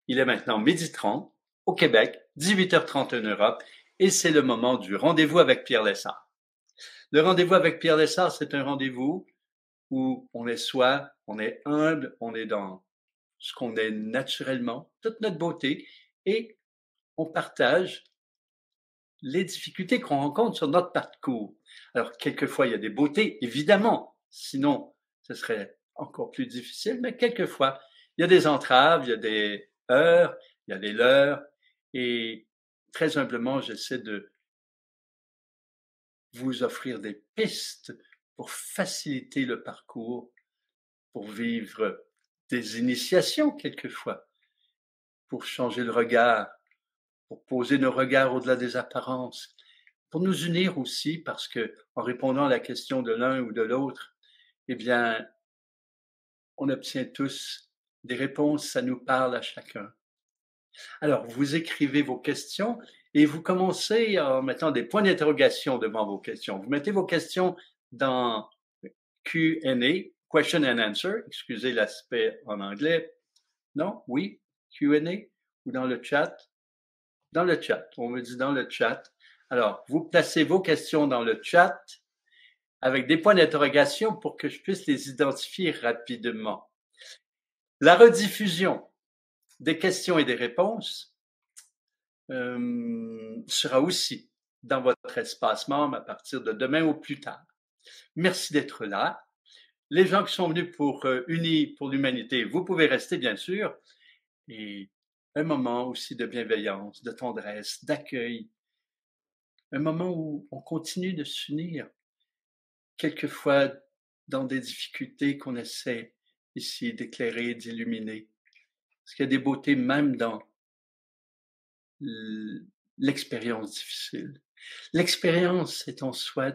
Il est maintenant 12h30 au Québec, 18h30 en Europe, et c'est le moment du rendez-vous avec Pierre Lessard. Le rendez-vous avec Pierre Lessard, c'est un rendez-vous où on est soi, on est humble, on est dans ce qu'on est naturellement, toute notre beauté, et on partage les difficultés qu'on rencontre sur notre parcours. Alors, quelquefois, il y a des beautés, évidemment, sinon, ce serait encore plus difficile, mais quelquefois, il y a des entraves, il y a des heurts, il y a des leurres, et très humblement, j'essaie de vous offrir des pistes pour faciliter le parcours, pour vivre des initiations quelquefois, pour changer le regard, pour poser nos regards au-delà des apparences, pour nous unir aussi, parce que en répondant à la question de l'un ou de l'autre, eh bien, on obtient tous des réponses, ça nous parle à chacun. Alors, vous écrivez vos questions et vous commencez en mettant des points d'interrogation devant vos questions. Vous mettez vos questions dans Q&A, question and answer, excusez l'aspect en anglais. Non? Oui? Q&A? Ou dans le chat? Dans le chat. On me dit dans le chat. Alors, vous placez vos questions dans le chat avec des points d'interrogation pour que je puisse les identifier rapidement. La rediffusion des questions et des réponses sera aussi dans votre espace membre à partir de demain ou plus tard. Merci d'être là. Les gens qui sont venus pour Unis pour l'humanité, vous pouvez rester bien sûr. Et un moment aussi de bienveillance, de tendresse, d'accueil. Un moment où on continue de s'unir, quelquefois dans des difficultés qu'on essaie ici d'éclairer, d'illuminer. Parce qu'il y a des beautés même dans l'expérience difficile. L'expérience est en soi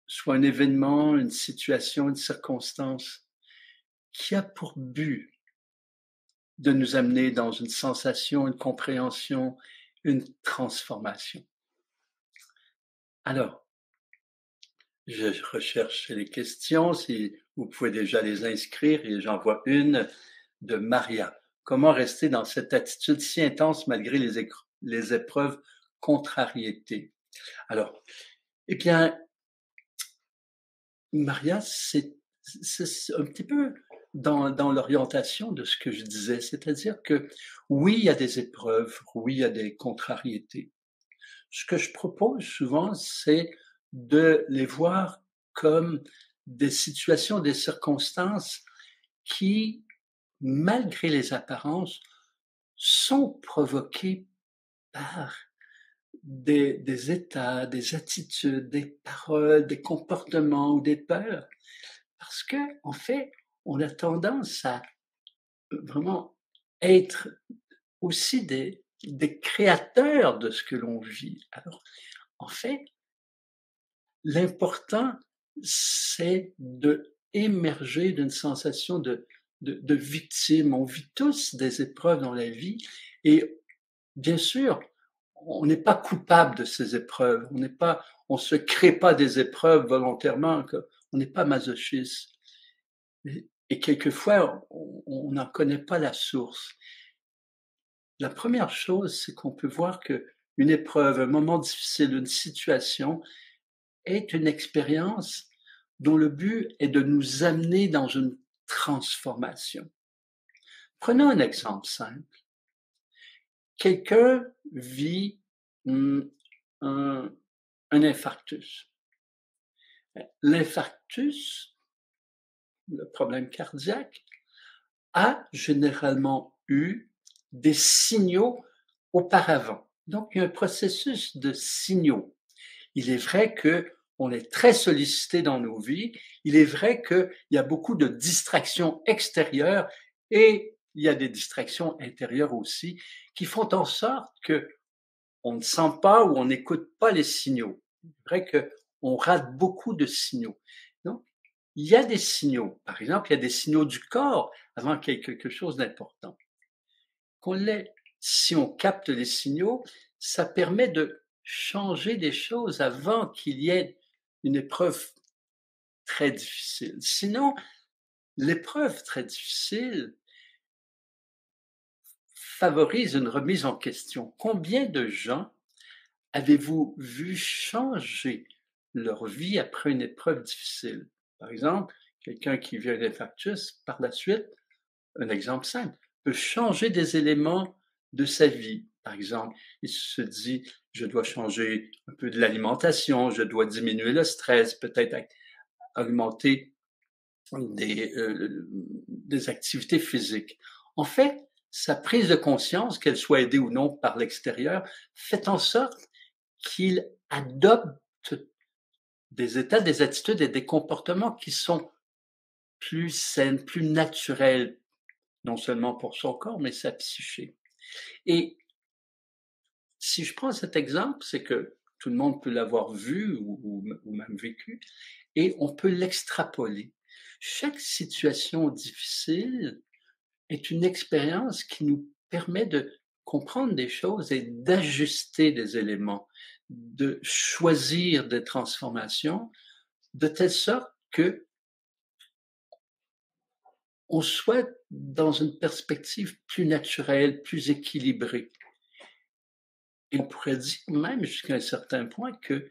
soit un événement, une situation, une circonstance qui a pour but de nous amener dans une sensation, une compréhension, une transformation. Alors, je recherche les questions, si vous pouvez déjà les inscrire, et j'en vois une de Maria. Comment rester dans cette attitude si intense malgré les épreuves, contrariétés? Alors, eh bien, Maria, c'est un petit peu dans l'orientation de ce que je disais, c'est-à-dire que oui, il y a des épreuves, oui, il y a des contrariétés. Ce que je propose souvent, c'est de les voir comme des situations, des circonstances qui, malgré les apparences, sont provoquées par des états, des attitudes, des paroles, des comportements ou des peurs. Parce que, en fait, on a tendance à vraiment être aussi des créateurs de ce que l'on vit. Alors, en fait, l'important, c'est de émerger d'une sensation de victime. On vit tous des épreuves dans la vie et bien sûr, on n'est pas coupable de ces épreuves. On se crée pas des épreuves volontairement, on n'est pas masochiste. Et quelquefois, on n'en connaît pas la source. La première chose, c'est qu'on peut voir que une épreuve, un moment difficile, une situation est une expérience dont le but est de nous amener dans une transformation. Prenons un exemple simple. Quelqu'un vit un infarctus. L'infarctus, le problème cardiaque, a généralement eu des signaux auparavant. Donc, il y a un processus de signaux. Il est vrai qu'on est très sollicité dans nos vies. Il est vrai qu'il y a beaucoup de distractions extérieures et il y a des distractions intérieures aussi qui font en sorte que on ne sent pas ou on n'écoute pas les signaux. C'est vrai qu'on rate beaucoup de signaux. Donc, il y a des signaux. Par exemple, il y a des signaux du corps avant qu'il y ait quelque chose d'important. Si on capte les signaux, ça permet de changer des choses avant qu'il y ait une épreuve très difficile. Sinon, l'épreuve très difficile favorise une remise en question. Combien de gens avez-vous vu changer leur vie après une épreuve difficile? Par exemple, quelqu'un qui vit un infarctus, par la suite, un exemple simple, peut changer des éléments de sa vie. Par exemple, il se dit, je dois changer un peu de l'alimentation, je dois diminuer le stress, peut-être augmenter des activités physiques. En fait, sa prise de conscience, qu'elle soit aidée ou non par l'extérieur, fait en sorte qu'il adopte des états, des attitudes et des comportements qui sont plus sains, plus naturels, non seulement pour son corps, mais sa psyché. Et si je prends cet exemple, c'est que tout le monde peut l'avoir vu ou même vécu, et on peut l'extrapoler. Chaque situation difficile est une expérience qui nous permet de comprendre des choses et d'ajuster des éléments, de choisir des transformations, de telle sorte que on soit dans une perspective plus naturelle, plus équilibrée. Et on pourrait dire même jusqu'à un certain point que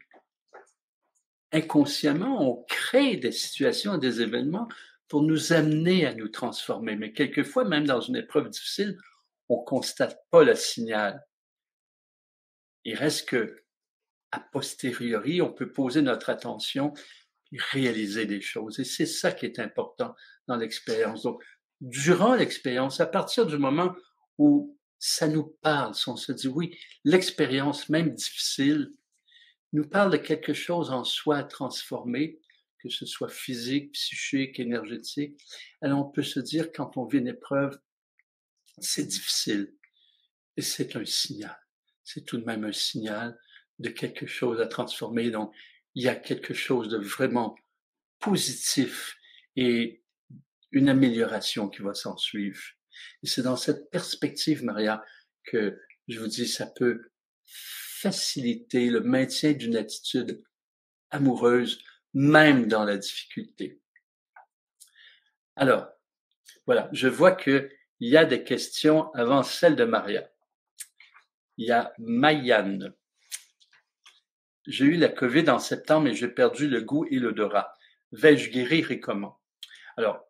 inconsciemment, on crée des situations, des événements pour nous amener à nous transformer. Mais quelquefois, même dans une épreuve difficile, on constate pas le signal. Il reste que, a posteriori, on peut poser notre attention et réaliser des choses. Et c'est ça qui est important dans l'expérience. Donc, durant l'expérience, à partir du moment où ça nous parle, si on se dit oui, l'expérience, même difficile, nous parle de quelque chose en soi à transformer, que ce soit physique, psychique, énergétique. Alors, on peut se dire, quand on vit une épreuve, c'est difficile. Et c'est un signal. C'est tout de même un signal de quelque chose à transformer. Donc, il y a quelque chose de vraiment positif et une amélioration qui va s'en suivre. Et c'est dans cette perspective, Maria, que je vous dis, ça peut faciliter le maintien d'une attitude amoureuse, même dans la difficulté. Alors, voilà, je vois qu'il y a des questions avant celle de Maria. Il y a Mayanne. J'ai eu la COVID en septembre et j'ai perdu le goût et l'odorat. Vais-je guérir et comment? Alors,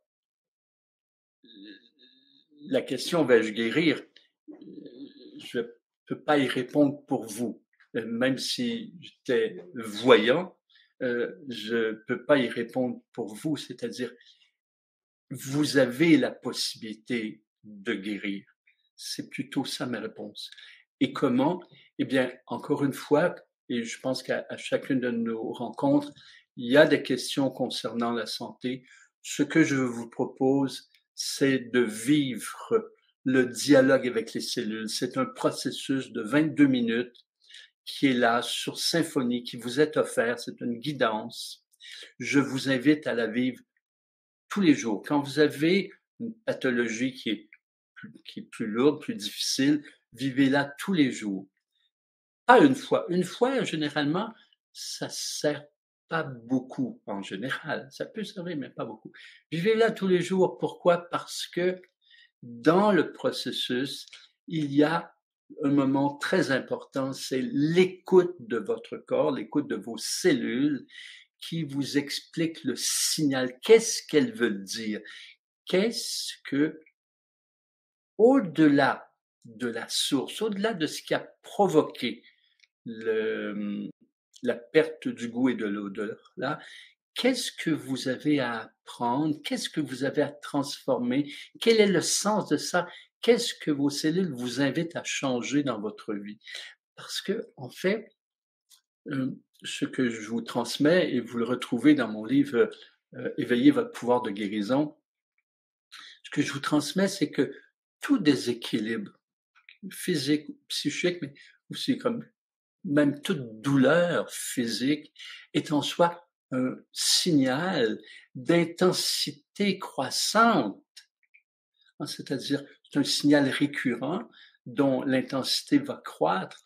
la question vais-je guérir? Je ne peux pas y répondre pour vous. Même si j'étais voyant, je ne peux pas y répondre pour vous. C'est-à-dire, vous avez la possibilité de guérir. C'est plutôt ça ma réponse. Et comment? Eh bien, encore une fois, et je pense qu'à chacune de nos rencontres, il y a des questions concernant la santé. Ce que je vous propose, c'est de vivre le dialogue avec les cellules. C'est un processus de 22 minutes qui est là sur Symphonie, qui vous est offert. C'est une guidance. Je vous invite à la vivre tous les jours. Quand vous avez une pathologie qui est plus lourde, plus difficile, vivez-la tous les jours. Pas une fois. Une fois, généralement, ça sert pas beaucoup en général. Ça peut servir, mais pas beaucoup. Vivez-la tous les jours. Pourquoi? Parce que dans le processus, il y a un moment très important, c'est l'écoute de votre corps, l'écoute de vos cellules qui vous explique le signal. Qu'est-ce qu'elles veulent dire? Qu'est-ce que, au-delà de la source, au-delà de ce qui a provoqué la perte du goût et de l'odeur, là, qu'est-ce que vous avez à apprendre? Qu'est-ce que vous avez à transformer? Quel est le sens de ça? Qu'est-ce que vos cellules vous invitent à changer dans votre vie? Parce que, en fait, ce que je vous transmets, et vous le retrouvez dans mon livre Éveillez votre pouvoir de guérison, ce que je vous transmets, c'est que tout déséquilibre physique, psychique, mais aussi comme même toute douleur physique est en soi un signal d'intensité croissante, c'est-à-dire c'est un signal récurrent dont l'intensité va croître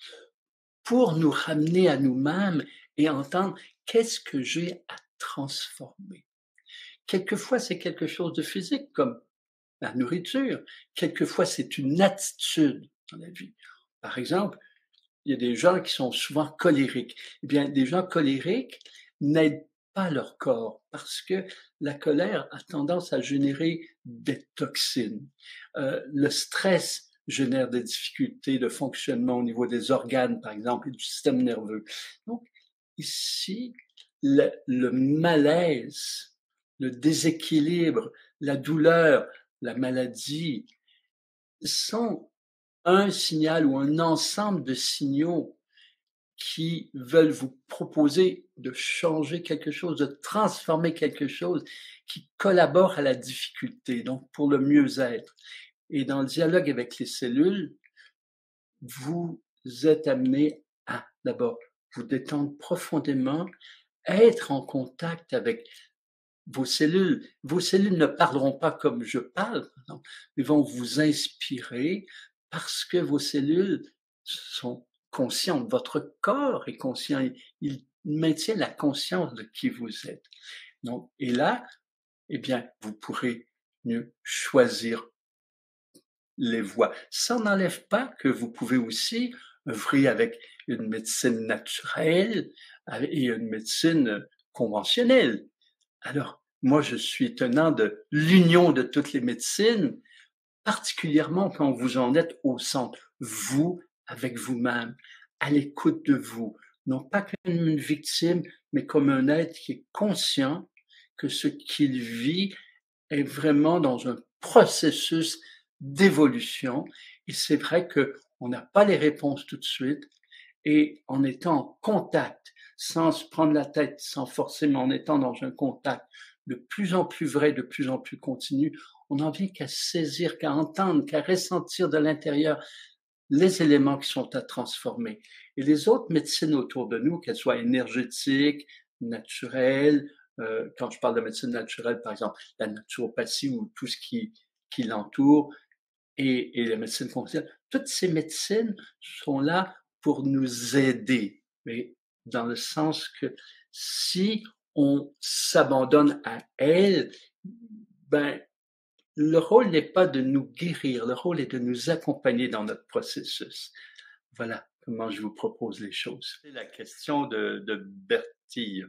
pour nous ramener à nous-mêmes et entendre qu'est-ce que j'ai à transformer. Quelquefois, c'est quelque chose de physique, comme la nourriture. Quelquefois, c'est une attitude dans la vie. Par exemple, il y a des gens qui sont souvent colériques. Eh bien, des gens colériques n'aident pas leur corps parce que la colère a tendance à générer des toxines. Le stress génère des difficultés de fonctionnement au niveau des organes, par exemple, et du système nerveux. Donc, ici, le malaise, le déséquilibre, la douleur, la maladie sont un signal ou un ensemble de signaux qui veulent vous proposer de changer quelque chose, de transformer quelque chose qui collabore à la difficulté, donc pour le mieux-être. Et dans le dialogue avec les cellules, vous êtes amené à d'abord vous détendre profondément, être en contact avec vos cellules. Vos cellules ne parleront pas comme je parle, mais vont vous inspirer parce que vos cellules sont conscientes. Votre corps est conscient. Il maintient la conscience de qui vous êtes. Donc, et là, eh bien, vous pourrez mieux choisir les voies. Ça n'enlève pas que vous pouvez aussi œuvrer avec une médecine naturelle et une médecine conventionnelle. Alors, moi, je suis tenant de l'union de toutes les médecines, particulièrement quand vous en êtes au centre, vous, avec vous-même, à l'écoute de vous, non pas comme une victime, mais comme un être qui est conscient que ce qu'il vit est vraiment dans un processus d'évolution. Et c'est vrai qu'on n'a pas les réponses tout de suite. Et en étant en contact, sans se prendre la tête, sans forcément en étant dans un contact de plus en plus vrai, de plus en plus continu, on n'en vient qu'à saisir, qu'à entendre, qu'à ressentir de l'intérieur les éléments qui sont à transformer. Et les autres médecines autour de nous, qu'elles soient énergétiques, naturelles, quand je parle de médecine naturelle, par exemple, la naturopathie ou tout ce qui l'entoure, et la médecine fonctionnelle, toutes ces médecines sont là pour nous aider, mais dans le sens que si on s'abandonne à elles, ben, le rôle n'est pas de nous guérir, le rôle est de nous accompagner dans notre processus. Voilà comment je vous propose les choses. C'est la question de Bertille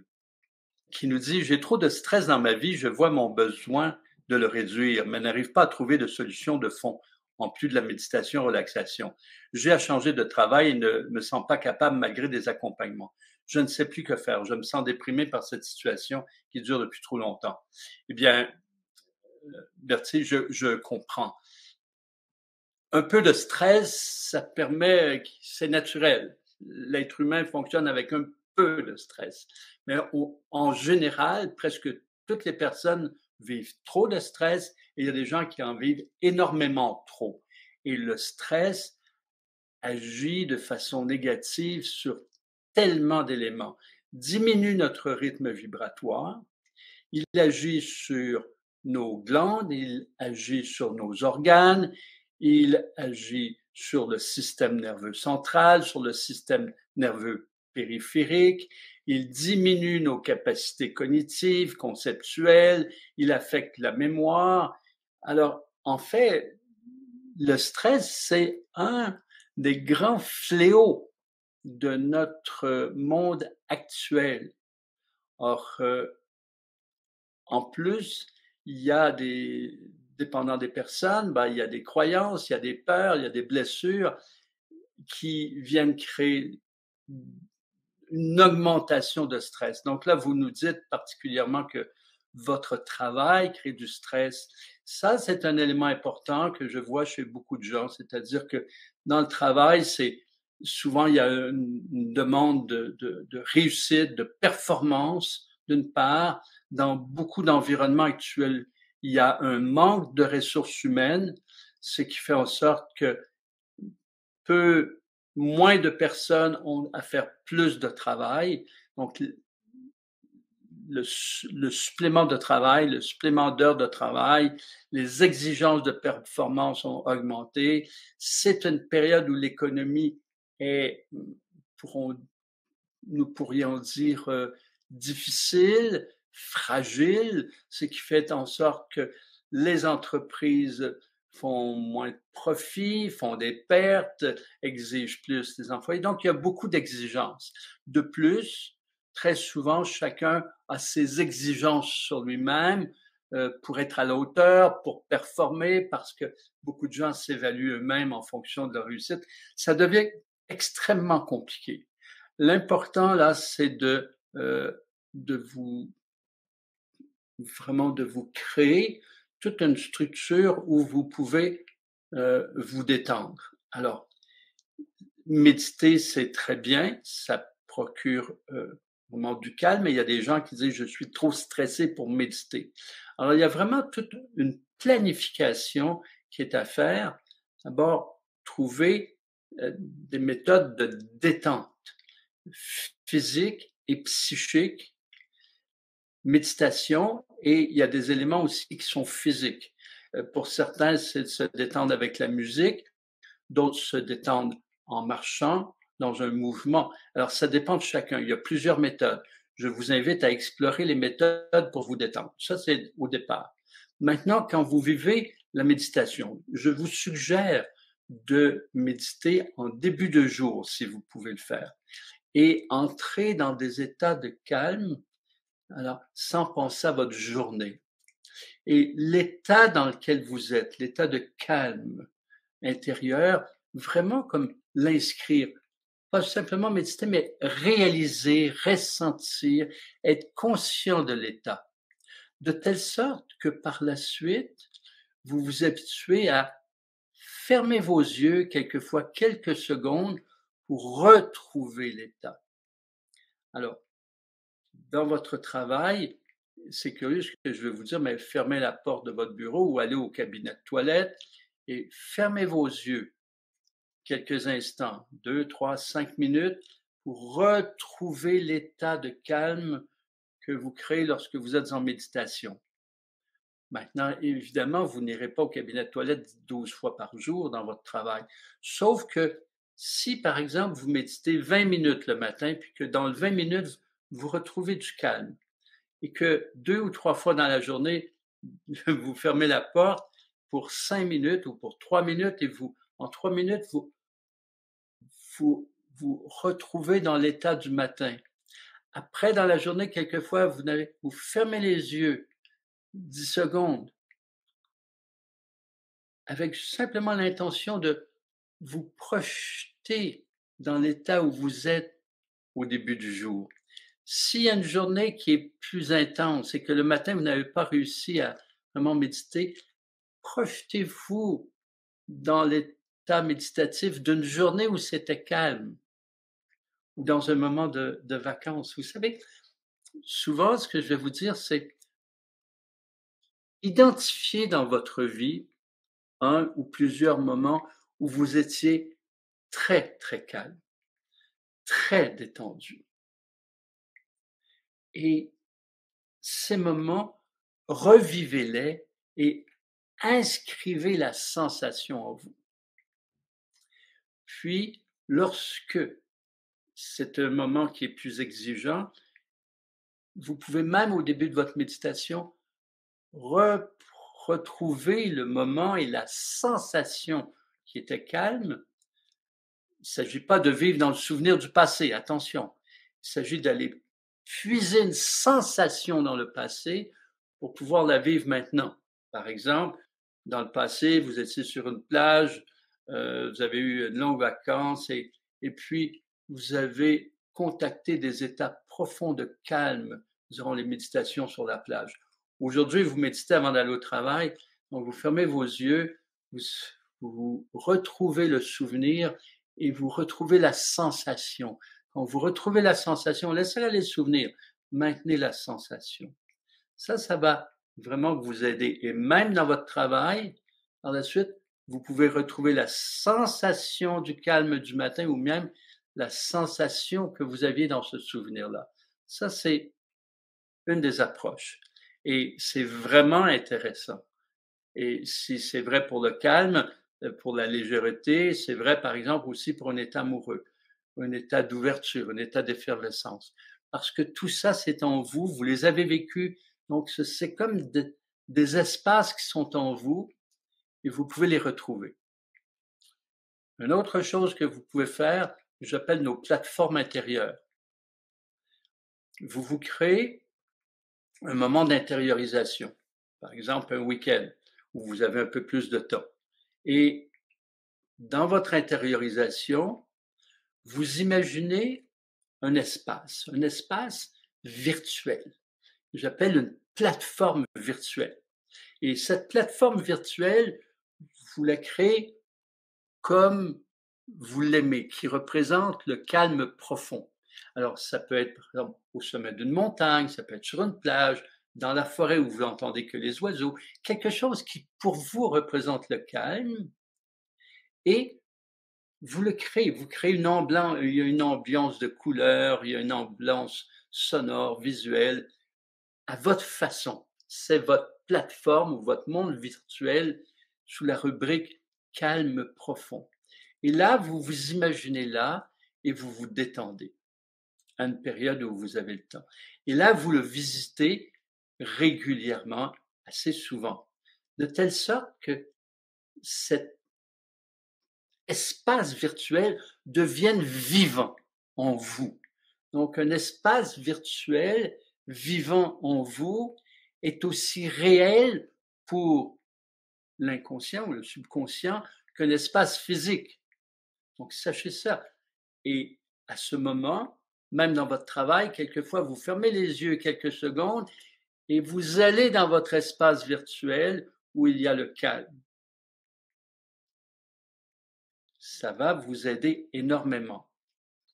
qui nous dit: j'ai trop de stress dans ma vie, je vois mon besoin de le réduire, mais n'arrive pas à trouver de solution de fond, en plus de la méditation, relaxation. J'ai à changer de travail et ne me sens pas capable malgré des accompagnements. Je ne sais plus que faire. Je me sens déprimé par cette situation qui dure depuis trop longtemps. Eh bien, Bertie, je comprends. Un peu de stress, ça permet, c'est naturel. L'être humain fonctionne avec un peu de stress. Mais en général, presque toutes les personnes vivent trop de stress et il y a des gens qui en vivent énormément trop. Et le stress agit de façon négative sur tellement d'éléments. Diminue notre rythme vibratoire, il agit sur nos glandes, il agit sur nos organes, il agit sur le système nerveux central, sur le système nerveux périphérique, il diminue nos capacités cognitives, conceptuelles, il affecte la mémoire. Alors, en fait, le stress, c'est un des grands fléaux de notre monde actuel. Or, en plus, il y a dépendant des personnes, ben, il y a des croyances, il y a des peurs, il y a des blessures qui viennent créer une augmentation de stress. Donc là, vous nous dites particulièrement que votre travail crée du stress. Ça, c'est un élément important que je vois chez beaucoup de gens, c'est-à-dire que dans le travail, c'est souvent il y a une demande de réussite, de performance, d'une part. Dans beaucoup d'environnements actuels, il y a un manque de ressources humaines, ce qui fait en sorte que moins de personnes ont à faire plus de travail. Donc, le supplément de travail, le supplément d'heures de travail, les exigences de performance ont augmenté. C'est une période où l'économie est, nous pourrions dire, difficile, fragile, ce qui fait en sorte que les entreprises font moins de profits, font des pertes, exigent plus des employés. Donc, il y a beaucoup d'exigences. De plus, très souvent, chacun a ses exigences sur lui-même pour être à la hauteur, pour performer, parce que beaucoup de gens s'évaluent eux-mêmes en fonction de leur réussite. Ça devient extrêmement compliqué. L'important, là, c'est de vous vraiment de vous créer toute une structure où vous pouvez vous détendre. Alors, méditer, c'est très bien, ça procure vraiment du calme, mais il y a des gens qui disent je suis trop stressé pour méditer. Alors, il y a vraiment toute une planification qui est à faire. D'abord, trouver des méthodes de détente physique et psychique, méditation, et il y a des éléments aussi qui sont physiques. Pour certains, c'est de se détendre avec la musique, d'autres se détendent en marchant dans un mouvement. Alors, ça dépend de chacun. Il y a plusieurs méthodes. Je vous invite à explorer les méthodes pour vous détendre. Ça, c'est au départ. Maintenant, quand vous vivez la méditation, je vous suggère de méditer en début de jour, si vous pouvez le faire, et entrer dans des états de calme, alors sans penser à votre journée. Et l'état dans lequel vous êtes, l'état de calme intérieur, vraiment comme l'inscrire. Pas simplement méditer, mais réaliser, ressentir, être conscient de l'état. De telle sorte que par la suite, vous vous habituez à fermer vos yeux quelquefois quelques secondes pour retrouver l'état. Alors, dans votre travail, c'est curieux ce que je vais vous dire, mais fermez la porte de votre bureau ou allez au cabinet de toilette et fermez vos yeux quelques instants, 2, 3, 5 minutes, pour retrouver l'état de calme que vous créez lorsque vous êtes en méditation. Maintenant, évidemment, vous n'irez pas au cabinet de toilette 12 fois par jour dans votre travail. Sauf que si, par exemple, vous méditez 20 minutes le matin, puis que dans le 20 minutes, vous retrouvez du calme, et que 2 ou 3 fois dans la journée, vous fermez la porte pour 5 minutes ou pour 3 minutes, et en 3 minutes, vous retrouvez dans l'état du matin. Après, dans la journée, quelquefois, vous fermez les yeux 10 secondes avec simplement l'intention de vous projeter dans l'état où vous êtes au début du jour. S'il y a une journée qui est plus intense et que le matin, vous n'avez pas réussi à vraiment méditer, projetez-vous dans l'état méditatif d'une journée où c'était calme ou dans un moment de vacances. Vous savez, souvent, ce que je vais vous dire, c'est identifier dans votre vie un ou plusieurs moments où vous étiez très, très calme, très détendu. Et ces moments, revivez-les et inscrivez la sensation en vous. Puis, lorsque c'est un moment qui est plus exigeant, vous pouvez même au début de votre méditation retrouver le moment et la sensation qui était calme. Il ne s'agit pas de vivre dans le souvenir du passé, attention. Il s'agit d'aller puiser une sensation dans le passé pour pouvoir la vivre maintenant. Par exemple, dans le passé, vous étiez sur une plage, vous avez eu une longue vacance et puis vous avez contacté des états profonds de calme durant les méditations sur la plage. Aujourd'hui, vous méditez avant d'aller au travail, donc vous fermez vos yeux, vous retrouvez le souvenir et vous retrouvez la sensation. Quand vous retrouvez la sensation, laissez-la les souvenirs, maintenez la sensation. Ça va vraiment vous aider. Et même dans votre travail, par la suite, vous pouvez retrouver la sensation du calme du matin ou même la sensation que vous aviez dans ce souvenir-là. Ça, c'est une des approches. Et c'est vraiment intéressant. Et si c'est vrai pour le calme, pour la légèreté, c'est vrai par exemple aussi pour un état amoureux, un état d'ouverture, un état d'effervescence. Parce que tout ça, c'est en vous, vous les avez vécus. Donc, c'est comme des espaces qui sont en vous et vous pouvez les retrouver. Une autre chose que vous pouvez faire, j'appelle nos plateformes intérieures. Vous vous créez un moment d'intériorisation, par exemple un week-end où vous avez un peu plus de temps. Et dans votre intériorisation, vous imaginez un espace virtuel. J'appelle une plateforme virtuelle. Et cette plateforme virtuelle, vous la créez comme vous l'aimez, qui représente le calme profond. Alors, ça peut être, par exemple, au sommet d'une montagne, ça peut être sur une plage, dans la forêt où vous n'entendez que les oiseaux, quelque chose qui, pour vous, représente le calme, et vous le créez. Vous créez une ambiance, il y a une ambiance de couleurs, il y a une ambiance sonore, visuelle, à votre façon. C'est votre plateforme ou votre monde virtuel sous la rubrique calme profond. Et là, vous vous imaginez là et vous vous détendez à une période où vous avez le temps. Et là, vous le visitez régulièrement, assez souvent, de telle sorte que cet espace virtuel devienne vivant en vous. Donc, un espace virtuel vivant en vous est aussi réel pour l'inconscient ou le subconscient qu'un espace physique. Donc, sachez ça. Et à ce moment, même dans votre travail, quelquefois, vous fermez les yeux quelques secondes et vous allez dans votre espace virtuel où il y a le calme. Ça va vous aider énormément.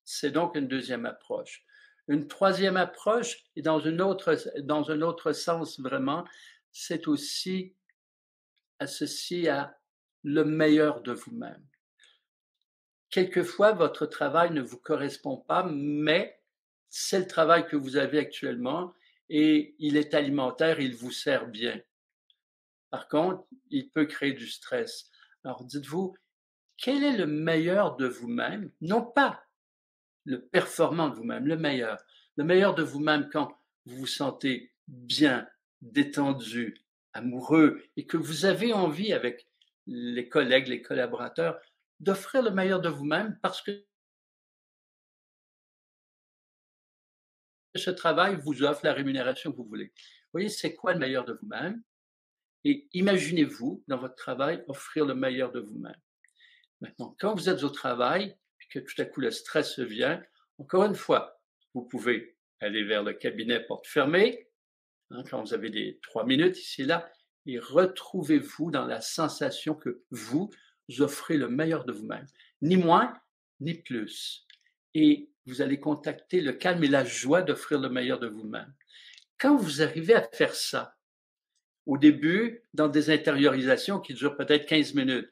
C'est donc une deuxième approche. Une troisième approche, et dans un autre sens vraiment, c'est aussi associé à le meilleur de vous-même. Quelquefois, votre travail ne vous correspond pas, mais c'est le travail que vous avez actuellement et il est alimentaire, il vous sert bien. Par contre, il peut créer du stress. Alors dites-vous, quel est le meilleur de vous-même? Non pas le performant de vous-même, le meilleur. Le meilleur de vous-même quand vous vous sentez bien, détendu, amoureux et que vous avez envie avec les collègues, les collaborateurs, d'offrir le meilleur de vous-même parce que ce travail vous offre la rémunération que vous voulez. Vous voyez, c'est quoi le meilleur de vous-même? Et imaginez-vous, dans votre travail, offrir le meilleur de vous-même. Maintenant, quand vous êtes au travail, et que tout à coup le stress vient, encore une fois, vous pouvez aller vers le cabinet porte fermée, quand vous avez les 3 minutes ici et là, et retrouvez-vous dans la sensation que vous offrez le meilleur de vous-même, ni moins, ni plus. Et vous allez contacter le calme et la joie d'offrir le meilleur de vous-même. Quand vous arrivez à faire ça, au début, dans des intériorisations qui durent peut-être 15 minutes,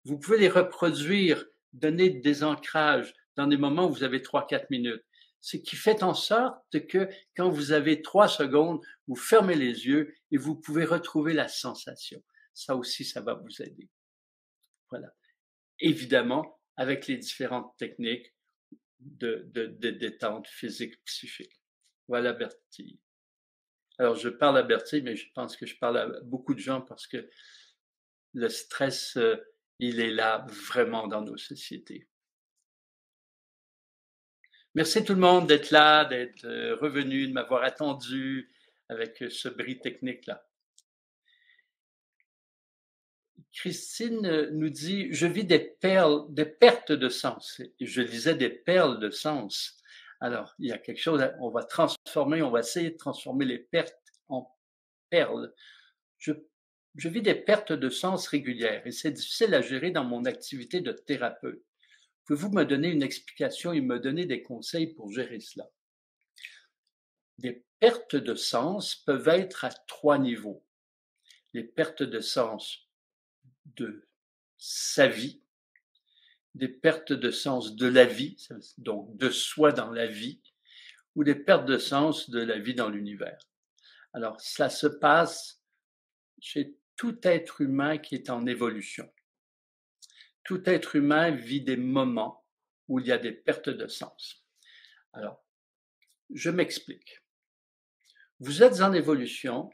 vous pouvez les reproduire, donner des ancrages dans des moments où vous avez 3-4 minutes. Ce qui fait en sorte que quand vous avez 3 secondes, vous fermez les yeux et vous pouvez retrouver la sensation. Ça aussi, ça va vous aider. Voilà. Évidemment, avec les différentes techniques de détente physique, psychique. Voilà, Bertie. Alors, je parle à Bertie, mais je pense que je parle à beaucoup de gens parce que le stress, il est là vraiment dans nos sociétés. Merci tout le monde d'être là, d'être revenu, de m'avoir attendu avec ce bris technique-là. Christine nous dit, je vis des pertes de sens. Je disais des perles de sens. Alors, il y a quelque chose, on va essayer de transformer les pertes en perles. Je vis des pertes de sens régulières et c'est difficile à gérer dans mon activité de thérapeute. Pouvez-vous me donner une explication et me donner des conseils pour gérer cela? Des pertes de sens peuvent être à 3 niveaux. Les pertes de sens de sa vie, des pertes de sens de la vie, donc de soi dans la vie, ou des pertes de sens de la vie dans l'univers. Alors, ça se passe chez tout être humain qui est en évolution. Tout être humain vit des moments où il y a des pertes de sens. Alors, je m'explique. Vous êtes en évolution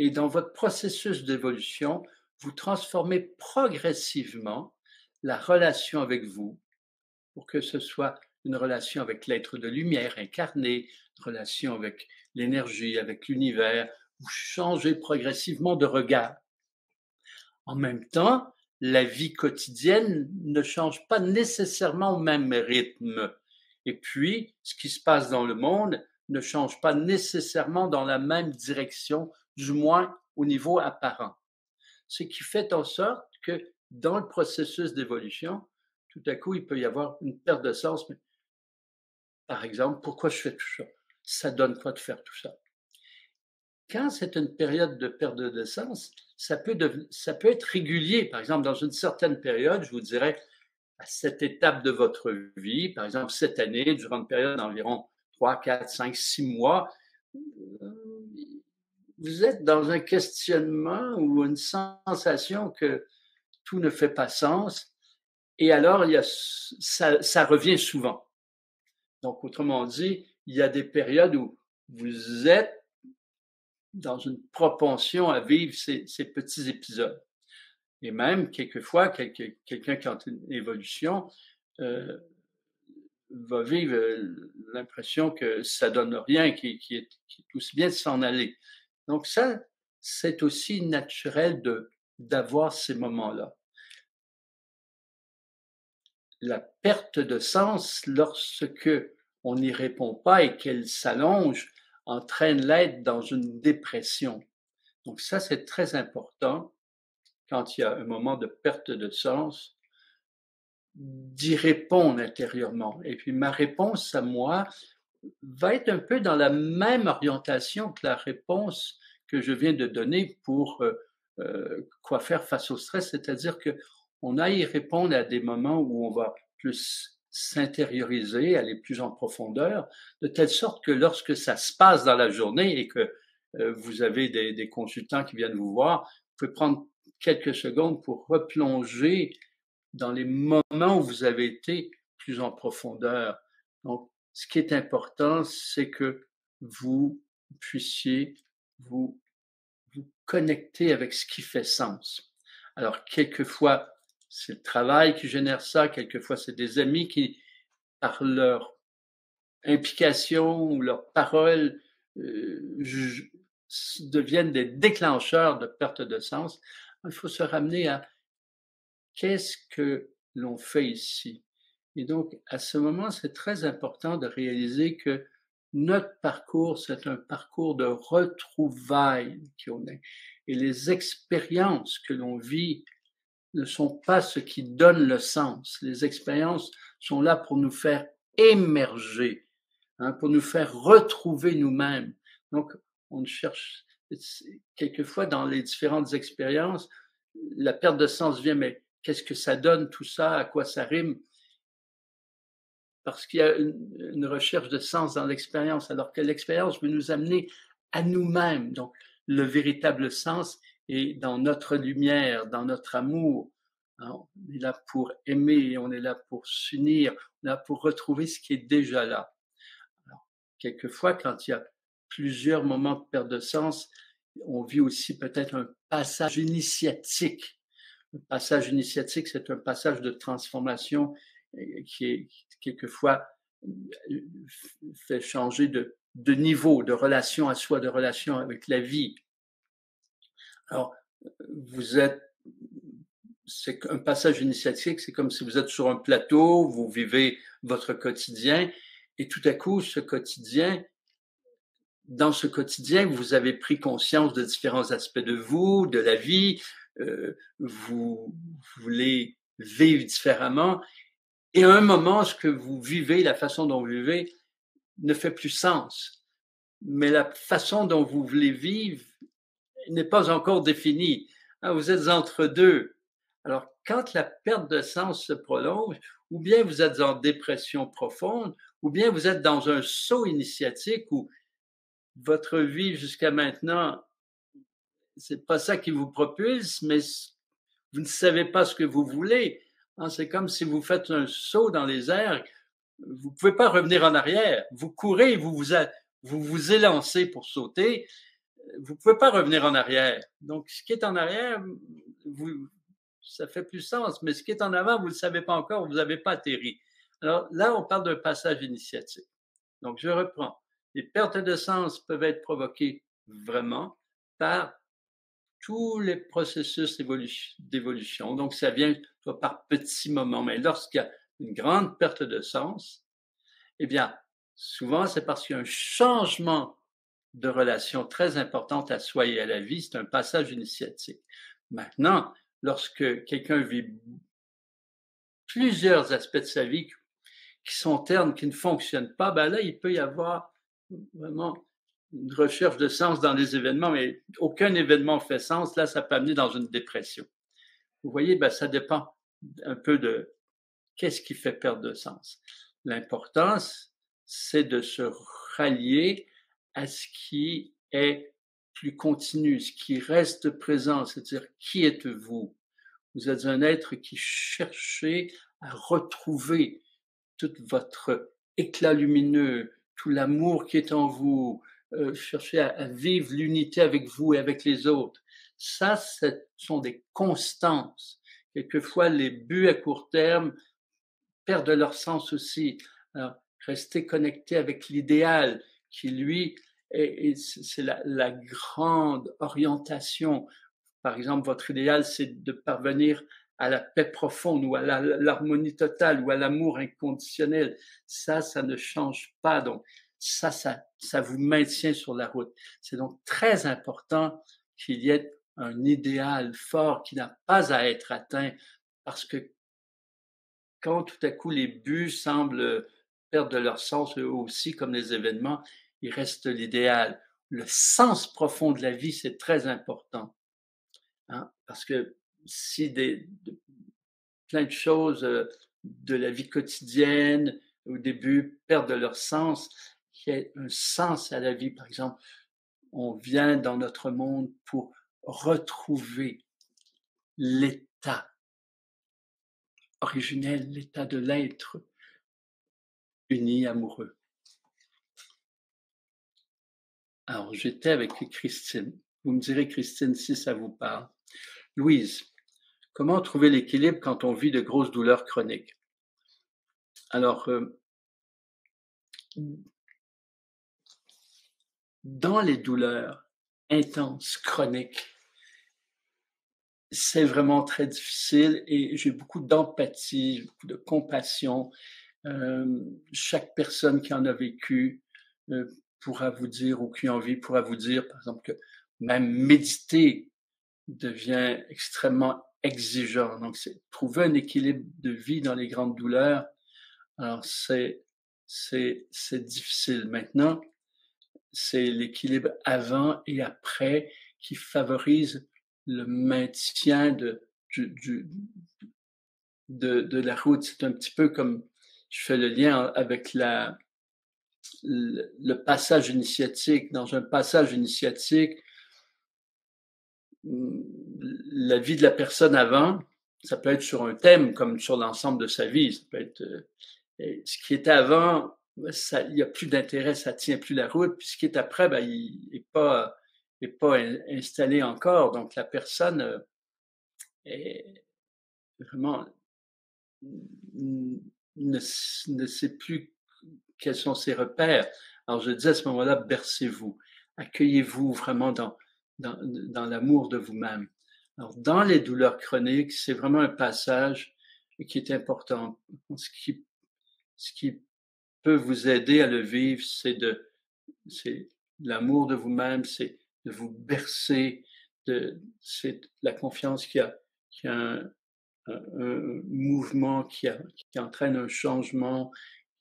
Et dans votre processus d'évolution, vous transformez progressivement la relation avec vous pour que ce soit une relation avec l'être de lumière incarné, une relation avec l'énergie, avec l'univers. Vous changez progressivement de regard. En même temps, la vie quotidienne ne change pas nécessairement au même rythme. Et puis, ce qui se passe dans le monde ne change pas nécessairement dans la même direction, du moins au niveau apparent. Ce qui fait en sorte que dans le processus d'évolution, tout à coup, il peut y avoir une perte de sens. Mais, par exemple, pourquoi je fais tout ça? Ça donne quoi de faire tout ça? Quand c'est une période de perte de sens, ça peut être régulier. Par exemple, dans une certaine période, je vous dirais, à cette étape de votre vie, par exemple cette année, durant une période d'environ 3, 4, 5, 6 mois, vous êtes dans un questionnement ou une sensation que tout ne fait pas sens. Et alors, ça revient souvent. Donc, autrement dit, il y a des périodes où vous êtes dans une propension à vivre ces petits épisodes. Et même, quelquefois, quelqu'un qui a une évolution va vivre l'impression que ça donne rien, qu'il est aussi bien de s'en aller. Donc ça, c'est aussi naturel d'avoir ces moments-là. La perte de sens, lorsque on n'y répond pas et qu'elle s'allonge, entraîne l'être dans une dépression. Donc ça, c'est très important quand il y a un moment de perte de sens, d'y répondre intérieurement. Et puis ma réponse à moi va être un peu dans la même orientation que la réponse que je viens de donner pour quoi faire face au stress, c'est-à-dire que on a à y répondre à des moments où on va plus s'intérioriser, aller plus en profondeur, de telle sorte que lorsque ça se passe dans la journée et que vous avez des consultants qui viennent vous voir, vous pouvez prendre quelques secondes pour replonger dans les moments où vous avez été plus en profondeur. Donc, ce qui est important, c'est que vous puissiez vous connecter avec ce qui fait sens. Alors, quelquefois, c'est le travail qui génère ça, quelquefois, c'est des amis qui, par leur implication ou leurs paroles, deviennent des déclencheurs de perte de sens. Il faut se ramener à qu'est-ce que l'on fait ici? Et donc, à ce moment, c'est très important de réaliser que notre parcours, c'est un parcours de retrouvailles qu'on a. Et les expériences que l'on vit ne sont pas ce qui donne le sens. Les expériences sont là pour nous faire émerger, pour nous faire retrouver nous-mêmes. Donc, on cherche, quelquefois dans les différentes expériences, la perte de sens vient, mais qu'est-ce que ça donne tout ça? À quoi ça rime? Parce qu'il y a une recherche de sens dans l'expérience, alors que l'expérience veut nous amener à nous-mêmes. Donc, le véritable sens est dans notre lumière, dans notre amour. On est là pour aimer, on est là pour s'unir, on est là pour retrouver ce qui est déjà là. Alors, quelquefois, quand il y a plusieurs moments de perte de sens, on vit aussi peut-être un passage initiatique. Le passage initiatique, c'est un passage de transformation qui est quelquefois fait changer de niveau, de relation à soi, de relation avec la vie. Alors, c'est un passage initiatique, c'est comme si vous êtes sur un plateau, vous vivez votre quotidien, et tout à coup, dans ce quotidien, vous avez pris conscience de différents aspects de vous, de la vie, vous voulez vivre différemment, et à un moment, ce que vous vivez, la façon dont vous vivez, ne fait plus sens. Mais la façon dont vous voulez vivre n'est pas encore définie. Vous êtes entre deux. Alors, quand la perte de sens se prolonge, ou bien vous êtes en dépression profonde, ou bien vous êtes dans un saut initiatique où votre vie jusqu'à maintenant, c'est pas ça qui vous propulse, mais vous ne savez pas ce que vous voulez. C'est comme si vous faites un saut dans les airs, vous pouvez pas revenir en arrière. Vous courez, vous vous élancez pour sauter, vous pouvez pas revenir en arrière. Donc, ce qui est en arrière, ça fait plus sens, mais ce qui est en avant, vous le savez pas encore, vous n'avez pas atterri. Alors là, on parle d'un passage initiatique. Donc, je reprends. Les pertes de sens peuvent être provoquées vraiment par tous les processus d'évolution. Donc, ça vient par petits moments. Mais lorsqu'il y a une grande perte de sens, eh bien, souvent, c'est parce qu'il y a un changement de relation très importante à soi et à la vie. C'est un passage initiatique. Maintenant, lorsque quelqu'un vit plusieurs aspects de sa vie qui sont ternes, qui ne fonctionnent pas, ben là, il peut y avoir vraiment une recherche de sens dans les événements, mais aucun événement fait sens. Là, ça peut amener dans une dépression. Vous voyez, ben, ça dépend un peu de qu'est-ce qui fait perdre de sens. L'importance, c'est de se rallier à ce qui est plus continu, ce qui reste présent, c'est-à-dire qui êtes-vous? Vous êtes un être qui cherchez à retrouver tout votre éclat lumineux, tout l'amour qui est en vous, cherchez à vivre l'unité avec vous et avec les autres. Ça, ce sont des constances. Quelquefois, les buts à court terme perdent leur sens aussi. Alors, rester connecté avec l'idéal qui, lui, c'est la grande orientation. Par exemple, votre idéal, c'est de parvenir à la paix profonde ou à l'harmonie totale ou à l'amour inconditionnel. Ça ne change pas. Donc, ça vous maintient sur la route. C'est donc très important qu'il y ait un idéal fort qui n'a pas à être atteint parce que quand tout à coup les buts semblent perdre de leur sens eux aussi, comme les événements, il reste l'idéal. Le sens profond de la vie, c'est très important. Hein, parce que si plein de choses de la vie quotidienne au début perdent de leur sens, il y a un sens à la vie. Par exemple, on vient dans notre monde pour retrouver l'état originel, l'état de l'être uni, amoureux. Alors, j'étais avec Christine. Vous me direz, Christine, si ça vous parle. Louise, comment trouver l'équilibre quand on vit de grosses douleurs chroniques? Alors, dans les douleurs intenses, chroniques, c'est vraiment très difficile et j'ai beaucoup d'empathie, beaucoup de compassion. Chaque personne qui en a vécu pourra vous dire, ou qui en vit pourra vous dire, par exemple, que même méditer devient extrêmement exigeant. Donc, c'est trouver un équilibre de vie dans les grandes douleurs. Alors, c'est difficile. Maintenant, c'est l'équilibre avant et après qui favorise le maintien de la route. C'est un petit peu comme, je fais le lien avec le passage initiatique. Dans un passage initiatique, la vie de la personne avant, ça peut être sur un thème comme sur l'ensemble de sa vie. Ça peut être ce qui était avant, ça, il n'y a plus d'intérêt, ça tient plus la route. Puis ce qui est après, ben, il n'est pas installé encore. Donc la personne est vraiment ne sait plus quels sont ses repères. Alors je dis à ce moment-là, bercez-vous, accueillez-vous vraiment dans l'amour de vous-même. Alors dans les douleurs chroniques, c'est vraiment un passage qui est important. Ce qui peut vous aider à le vivre, c'est l'amour de vous-même, c'est de vous bercer, c'est la confiance qu'il y a un mouvement qui entraîne un changement,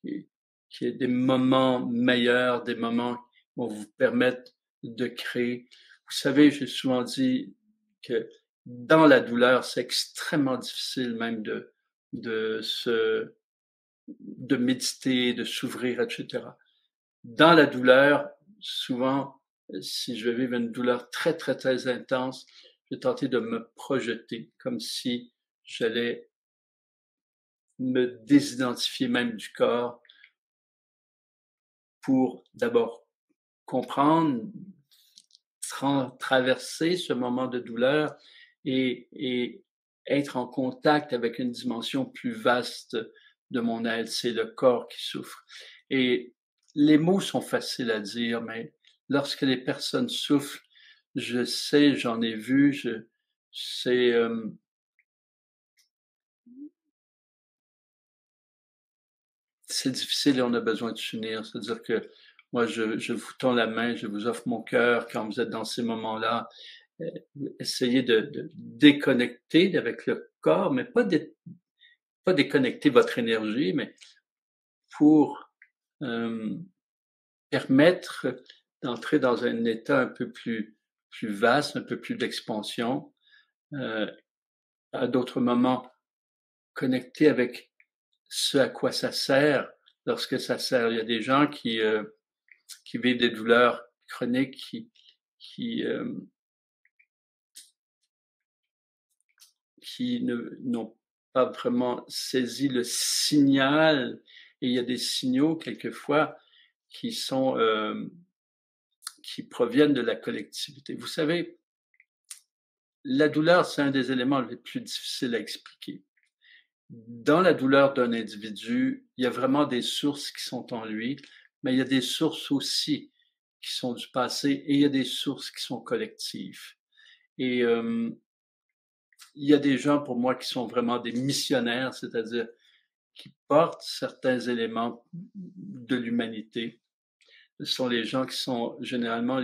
qui est des moments meilleurs, des moments qui vont vous permettre de créer. Vous savez, j'ai souvent dit que dans la douleur, c'est extrêmement difficile même de méditer, de s'ouvrir, etc. Dans la douleur, souvent, si je vais vivre une douleur très, très, très intense, je vais tenter de me projeter comme si j'allais me désidentifier même du corps pour d'abord comprendre, traverser ce moment de douleur et être en contact avec une dimension plus vaste de mon être. C'est le corps qui souffre. Et les mots sont faciles à dire, mais lorsque les personnes souffrent, je sais, j'en ai vu, c'est c'est difficile et on a besoin de s'unir. C'est-à-dire que moi, je vous tends la main, je vous offre mon cœur quand vous êtes dans ces moments-là. Euh, Essayez de déconnecter avec le corps, mais pas déconnecter votre énergie, mais pour euh, permettre d'entrer dans un état un peu plus vaste, un peu plus d'expansion. Euh, à d'autres moments, connecter avec ce à quoi ça sert, lorsque ça sert. Il y a des gens qui vivent des douleurs chroniques, qui n'ont pas vraiment saisi le signal. Et il y a des signaux quelquefois qui sont qui proviennent de la collectivité. Vous savez, la douleur, c'est un des éléments les plus difficiles à expliquer. Dans la douleur d'un individu, il y a vraiment des sources qui sont en lui, mais il y a des sources aussi qui sont du passé et il y a des sources qui sont collectives. Et il y a des gens pour moi qui sont vraiment des missionnaires, c'est-à-dire qui portent certains éléments de l'humanité. Ce sont les gens qui sont généralement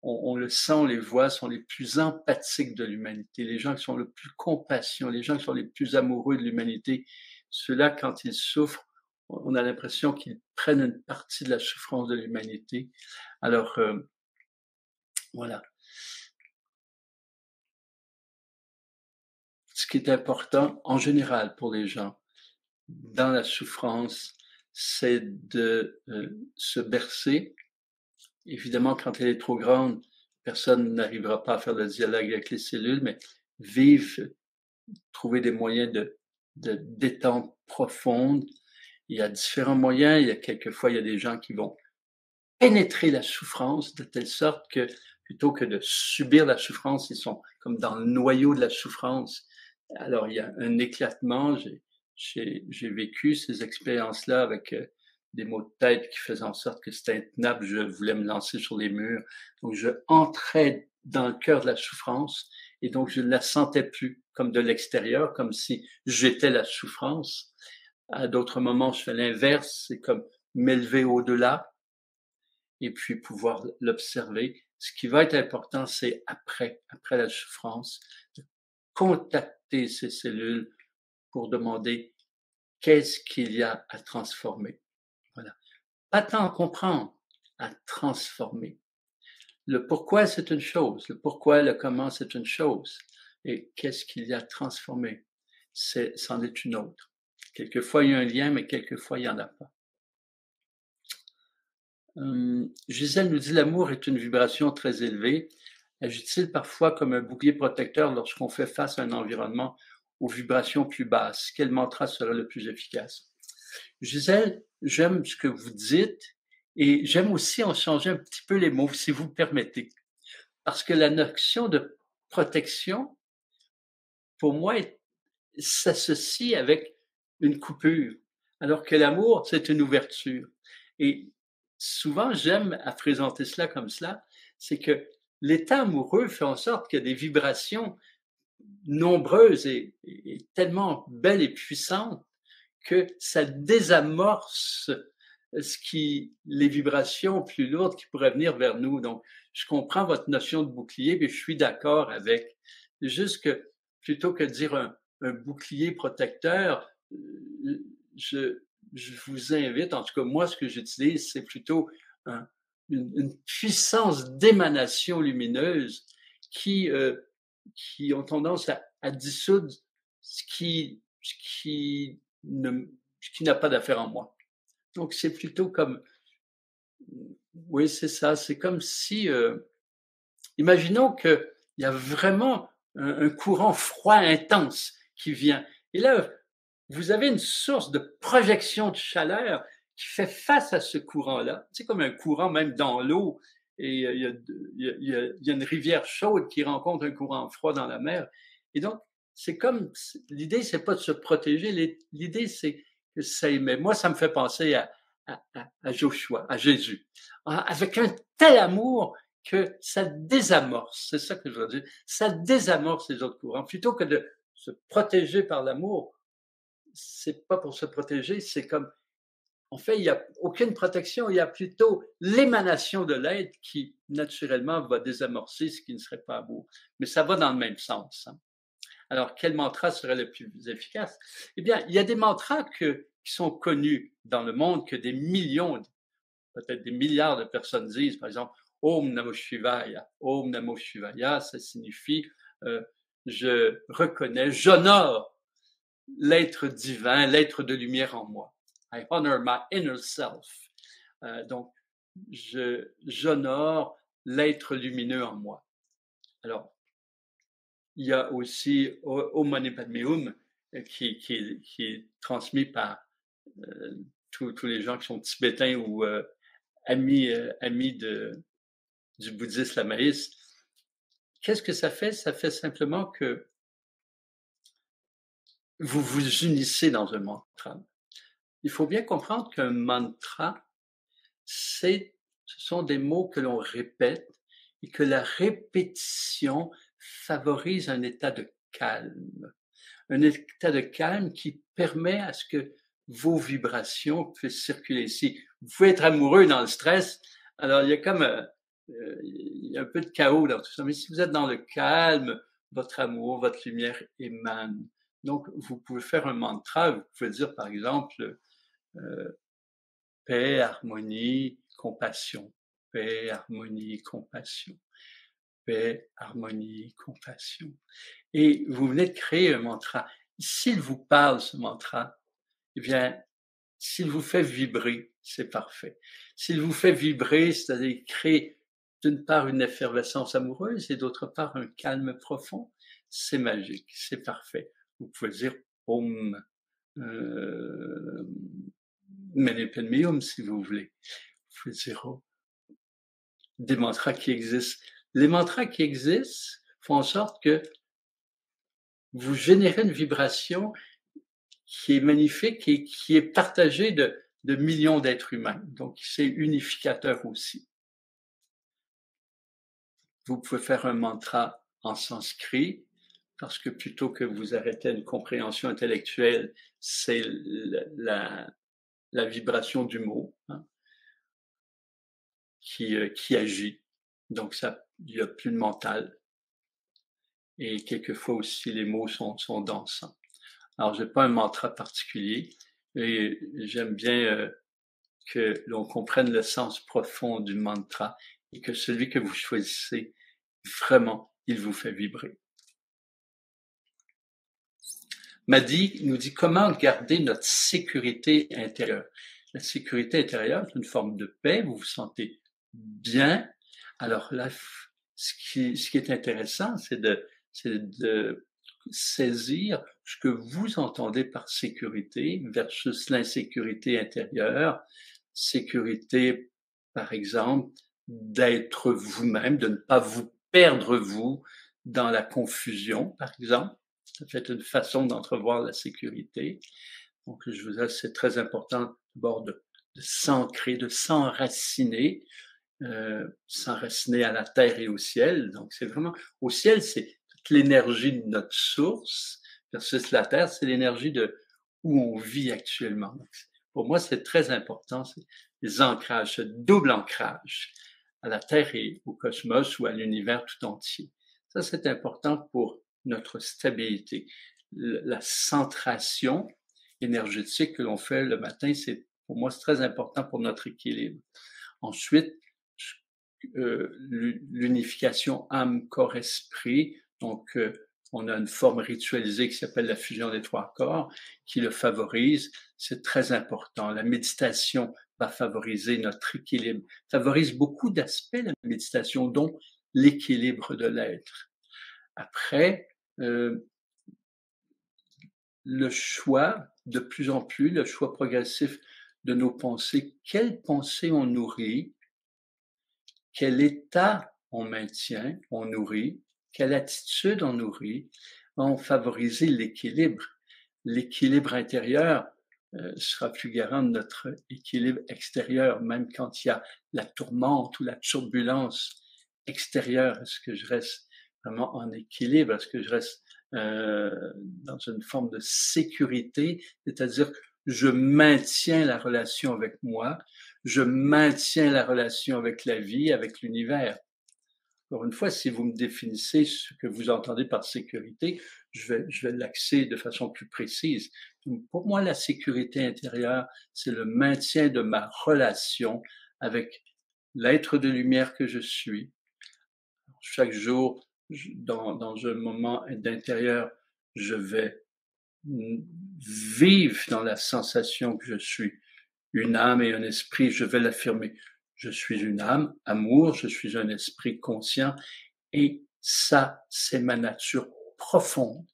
on le sent, on les voit, sont les plus empathiques de l'humanité, les gens qui sont le plus compassion, les gens qui sont les plus amoureux de l'humanité. Ceux-là, quand ils souffrent, on a l'impression qu'ils prennent une partie de la souffrance de l'humanité. Alors, voilà. Ce qui est important en général pour les gens dans la souffrance, c'est de se bercer. Évidemment, quand elle est trop grande, personne n'arrivera pas à faire le dialogue avec les cellules, mais vivre, trouver des moyens de détente profonde. Il y a différents moyens. Il y a quelquefois, il y a des gens qui vont pénétrer la souffrance de telle sorte que plutôt que de subir la souffrance, ils sont comme dans le noyau de la souffrance. Alors, il y a un éclatement. J'ai vécu ces expériences-là avec des maux de tête qui faisaient en sorte que c'était intenable. Je voulais me lancer sur les murs. Donc, je entrais dans le cœur de la souffrance et donc je ne la sentais plus comme de l'extérieur, comme si j'étais la souffrance. À d'autres moments, je fais l'inverse, c'est comme m'élever au-delà et puis pouvoir l'observer. Ce qui va être important, c'est après la souffrance, de contacter ces cellules pour demander qu'est-ce qu'il y a à transformer. Voilà. Pas tant comprendre, à transformer. Le pourquoi, c'est une chose. Le pourquoi, le comment, c'est une chose. Et qu'est-ce qu'il y a à transformer? C'en est une autre. Quelquefois, il y a un lien, mais quelquefois, il n'y en a pas. Gisèle nous dit l'amour est une vibration très élevée. Agit-il parfois comme un bouclier protecteur lorsqu'on fait face à un environnement aux vibrations plus basses? Quel mantra serait le plus efficace? Gisèle, j'aime ce que vous dites et j'aime aussi en changer un petit peu les mots, si vous me permettez. Parce que la notion de protection, pour moi, s'associe avec une coupure, alors que l'amour, c'est une ouverture. Et souvent, j'aime à présenter cela comme cela, c'est que l'état amoureux fait en sorte qu'il y a des vibrations nombreuses et tellement belles et puissantes que ça désamorce les vibrations plus lourdes qui pourraient venir vers nous. Donc, je comprends votre notion de bouclier, mais je suis d'accord avec. C'est juste que plutôt que de dire un bouclier protecteur, je, je vous invite, en tout cas moi, ce que j'utilise, c'est plutôt une puissance d'émanation lumineuse qui ont tendance à dissoudre ce qui n'a pas d'affaire en moi. Donc c'est plutôt comme, oui, c'est ça, c'est comme si, imaginons qu'il y a vraiment un courant froid intense qui vient. Et là, vous avez une source de projection de chaleur qui fait face à ce courant-là. C'est comme un courant même dans l'eau. et il y a une rivière chaude qui rencontre un courant froid dans la mer. Et donc, c'est comme, l'idée, c'est pas de se protéger, l'idée, c'est que ça émet. Moi, ça me fait penser à Joshua, à Jésus, avec un tel amour que ça désamorce, c'est ça que je veux dire, ça désamorce les autres courants. Plutôt que de se protéger par l'amour, c'est pas pour se protéger, c'est comme, en fait, il n'y a aucune protection, il y a plutôt l'émanation de l'être qui, naturellement, va désamorcer ce qui ne serait pas beau. Mais ça va dans le même sens. Hein. Alors, quel mantra serait le plus efficace? Eh bien, il y a des mantras qui sont connus dans le monde, que des millions, peut-être des milliards de personnes disent. Par exemple, Om Namo Shivaya. Om Namo Shivaya, ça signifie je reconnais, j'honore l'être divin, l'être de lumière en moi. I honor my inner self. Donc, j'honore l'être lumineux en moi. Alors, il y a aussi Om Mani Padme Hum qui est transmis par tous les gens qui sont tibétains ou amis du bouddhisme lamaïste. Qu'est-ce que ça fait? Ça fait simplement que vous vous unissez dans un mantra. Il faut bien comprendre qu'un mantra, ce sont des mots que l'on répète et que la répétition favorise un état de calme. Un état de calme qui permet à ce que vos vibrations puissent circuler ici. Vous pouvez être amoureux dans le stress, alors il y a comme il y a un peu de chaos dans tout ça, mais si vous êtes dans le calme, votre amour, votre lumière émane. Donc, vous pouvez faire un mantra, vous pouvez dire par exemple paix, harmonie, compassion. Paix, harmonie, compassion. Paix, harmonie, compassion. Et vous venez de créer un mantra. S'il vous parle, ce mantra, eh bien, s'il vous fait vibrer, c'est parfait. S'il vous fait vibrer, c'est-à-dire créer d'une part une effervescence amoureuse et d'autre part un calme profond, c'est magique, c'est parfait. Vous pouvez dire Om Mani Padme Hum si vous voulez. Vous pouvez dire des mantras qui existent. Les mantras qui existent font en sorte que vous générez une vibration qui est magnifique et qui est partagée de millions d'êtres humains. Donc, c'est unificateur aussi. Vous pouvez faire un mantra en sanskrit, parce que plutôt que vous arrêter une compréhension intellectuelle, c'est la vibration du mot hein, qui agit. Donc, ça, il n'y a plus de mental. Et quelquefois aussi, les mots sont dansants. Alors, j'ai pas un mantra particulier, et j'aime bien que l'on comprenne le sens profond du mantra et que celui que vous choisissez, vraiment, il vous fait vibrer. Madi nous dit comment garder notre sécurité intérieure. La sécurité intérieure, c'est une forme de paix, vous vous sentez bien. Alors là, ce qui est intéressant, c'est de saisir ce que vous entendez par sécurité versus l'insécurité intérieure. Sécurité, par exemple, d'être vous-même, de ne pas vous perdre vous dans la confusion, par exemple. Ça peut être une façon d'entrevoir la sécurité. Donc, je vous dis, c'est très important d'abord de s'ancrer, de s'enraciner, s'enraciner à la terre et au ciel. Donc, c'est vraiment, au ciel, c'est toute l'énergie de notre source, versus la terre, c'est l'énergie de où on vit actuellement. Donc, pour moi, c'est très important, c'est les ancrages, ce double ancrage à la terre et au cosmos ou à l'univers tout entier. Ça, c'est important pour notre stabilité. La centration énergétique que l'on fait le matin, c'est pour moi, c'est très important pour notre équilibre. Ensuite, l'unification âme, corps, esprit. Donc, on a une forme ritualisée qui s'appelle la fusion des trois corps, qui le favorise. C'est très important. La méditation va favoriser notre équilibre. Favorise beaucoup d'aspects, la méditation, dont l'équilibre de l'être. Après, le choix, de plus en plus, le choix progressif de nos pensées. Quelles pensées on nourrit? quel état on maintient, on nourrit, quelle attitude on nourrit, vont favoriser l'équilibre. L'équilibre intérieur sera plus garant de notre équilibre extérieur, même quand il y a la tourmente ou la turbulence extérieure. Est-ce que je reste vraiment en équilibre? Est-ce que je reste dans une forme de sécurité? C'est-à-dire que je maintiens la relation avec moi, je maintiens la relation avec la vie, avec l'univers. Encore une fois, si vous me définissez ce que vous entendez par sécurité, je vais l'axer de façon plus précise. Pour moi, la sécurité intérieure, c'est le maintien de ma relation avec l'être de lumière que je suis. Chaque jour, dans un moment d'intérieur, je vais vivre dans la sensation que je suis une âme et un esprit, je vais l'affirmer. Je suis une âme, amour, je suis un esprit conscient, et ça, c'est ma nature profonde.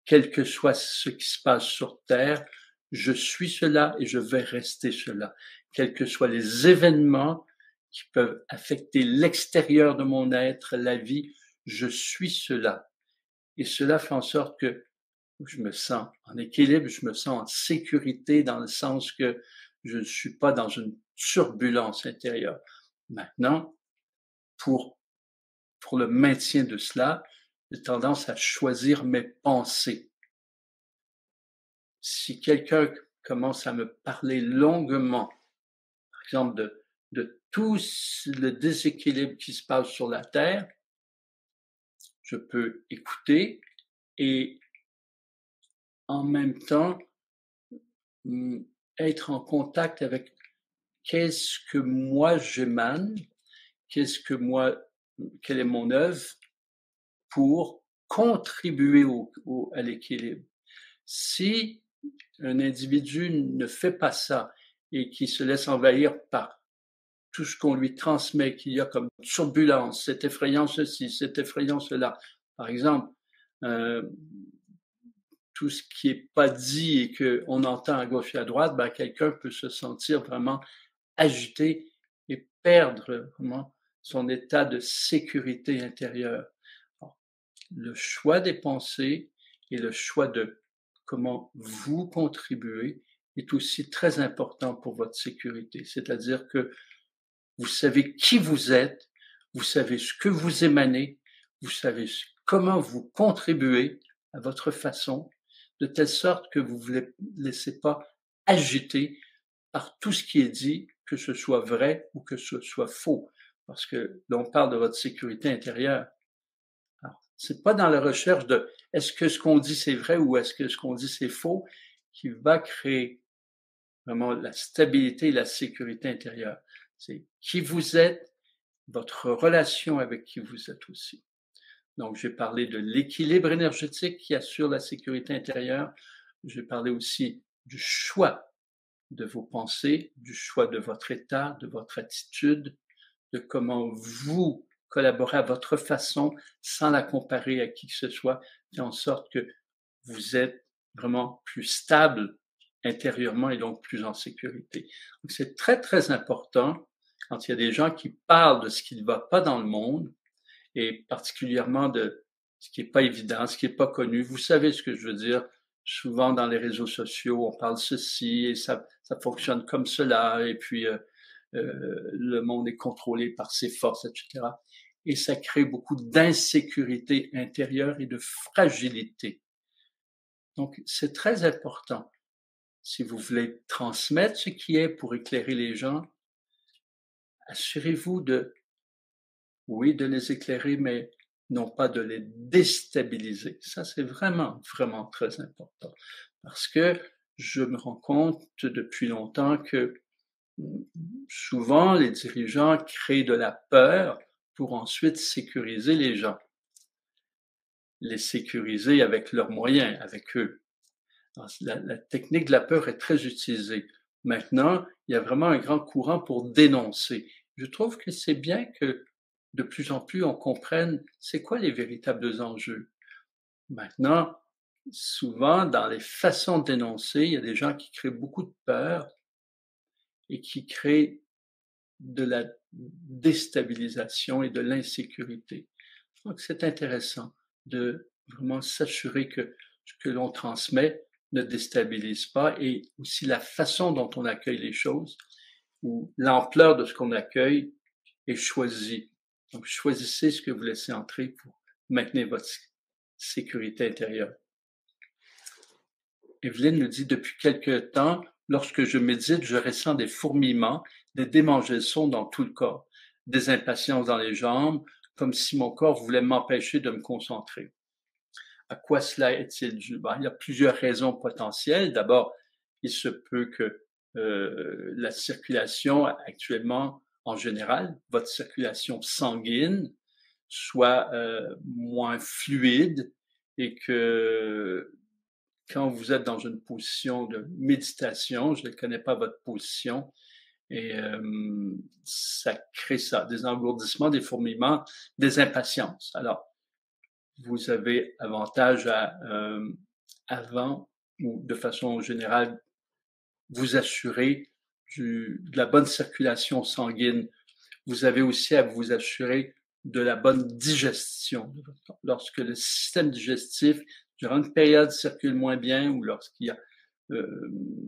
Quel que soit ce qui se passe sur Terre, je suis cela et je vais rester cela. Quels que soient les événements qui peuvent affecter l'extérieur de mon être, la vie, je suis cela. Et cela fait en sorte que je me sens en équilibre, je me sens en sécurité dans le sens que je ne suis pas dans une turbulence intérieure. Maintenant, pour le maintien de cela, j'ai tendance à choisir mes pensées. Si quelqu'un commence à me parler longuement, par exemple, de tout le déséquilibre qui se passe sur la Terre, je peux écouter et en même temps être en contact avec qu'est-ce que moi j'émane, quelle est mon œuvre pour contribuer à l'équilibre. Si un individu ne fait pas ça et qui se laisse envahir par tout ce qu'on lui transmet, qu'il y a comme turbulence, c'est effrayant ceci, c'est effrayant cela. Par exemple, tout ce qui est pas dit et qu'on entend à gauche et à droite, ben, quelqu'un peut se sentir vraiment agité et perdre vraiment son état de sécurité intérieure. Alors, le choix des pensées et le choix de comment vous contribuez est aussi très important pour votre sécurité. C'est-à-dire que vous savez qui vous êtes, vous savez ce que vous émanez, vous savez comment vous contribuez à votre façon, de telle sorte que vous ne vous laissez pas agiter par tout ce qui est dit, que ce soit vrai ou que ce soit faux. Parce que là, on parle de votre sécurité intérieure. Alors, c'est pas dans la recherche de est-ce que ce qu'on dit c'est vrai ou est-ce que ce qu'on dit c'est faux qui va créer vraiment la stabilité et la sécurité intérieure. C'est qui vous êtes, votre relation avec qui vous êtes aussi. Donc, j'ai parlé de l'équilibre énergétique qui assure la sécurité intérieure. J'ai parlé aussi du choix de vos pensées, du choix de votre état, de votre attitude, de comment vous collaborez à votre façon sans la comparer à qui que ce soit, fait en sorte que vous êtes vraiment plus stable intérieurement et donc plus en sécurité. Donc, c'est très, très important quand il y a des gens qui parlent de ce qui ne va pas dans le monde et particulièrement de ce qui n'est pas évident, ce qui n'est pas connu. Vous savez ce que je veux dire. Souvent dans les réseaux sociaux, on parle ceci et ça fonctionne comme cela et puis le monde est contrôlé par ses forces, etc. Et ça crée beaucoup d'insécurité intérieure et de fragilité. Donc, c'est très important. Si vous voulez transmettre ce qui est pour éclairer les gens, assurez-vous oui, de les éclairer, mais non pas de les déstabiliser. Ça, c'est vraiment, vraiment très important. Parce que je me rends compte depuis longtemps que souvent, les dirigeants créent de la peur pour ensuite sécuriser les gens. Les sécuriser avec leurs moyens, avec eux. La technique de la peur est très utilisée. Maintenant, il y a vraiment un grand courant pour dénoncer. Je trouve que c'est bien que de plus en plus on comprenne c'est quoi les véritables enjeux. Maintenant, souvent, dans les façons de dénoncer, il y a des gens qui créent beaucoup de peur et qui créent de déstabilisation et de l'insécurité. Donc, c'est intéressant de vraiment s'assurer que ce que l'on transmet ne déstabilise pas et aussi la façon dont on accueille les choses ou l'ampleur de ce qu'on accueille est choisie. Donc, choisissez ce que vous laissez entrer pour maintenir votre sécurité intérieure. Evelyne nous dit, depuis quelque temps, lorsque je médite, je ressens des fourmillements, des démangeaisons dans tout le corps, des impatiences dans les jambes, comme si mon corps voulait m'empêcher de me concentrer. À quoi cela est-il dû? Il y a plusieurs raisons potentielles. D'abord, il se peut que la circulation actuellement, en général, votre circulation sanguine soit moins fluide et que quand vous êtes dans une position de méditation, je ne connais pas votre position, et ça crée ça, des engourdissements, des fourmillements, des impatiences. Alors, vous avez avantage à, avant ou de façon générale, vous assurer de la bonne circulation sanguine. Vous avez aussi à vous assurer de la bonne digestion. Lorsque le système digestif, durant une période, circule moins bien ou lorsqu'il y a,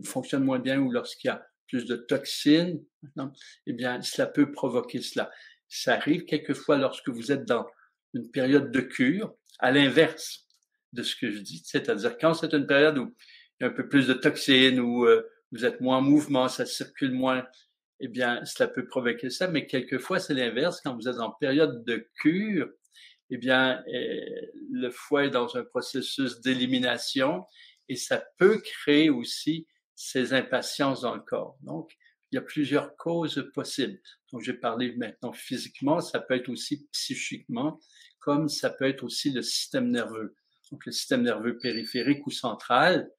fonctionne moins bien ou lorsqu'il y a plus de toxines, eh bien, cela peut provoquer cela. Ça arrive quelquefois lorsque vous êtes dans une période de cure, à l'inverse de ce que je dis. C'est-à-dire quand c'est une période où il y a un peu plus de toxines, où vous êtes moins en mouvement, ça circule moins, eh bien, cela peut provoquer ça. Mais quelquefois, c'est l'inverse. Quand vous êtes en période de cure, eh bien, le foie est dans un processus d'élimination et ça peut créer aussi ces impatiences dans le corps. Donc, il y a plusieurs causes possibles. Donc, j'ai parlé maintenant physiquement, ça peut être aussi psychiquement, comme ça peut être aussi le système nerveux. Donc, le système nerveux périphérique ou central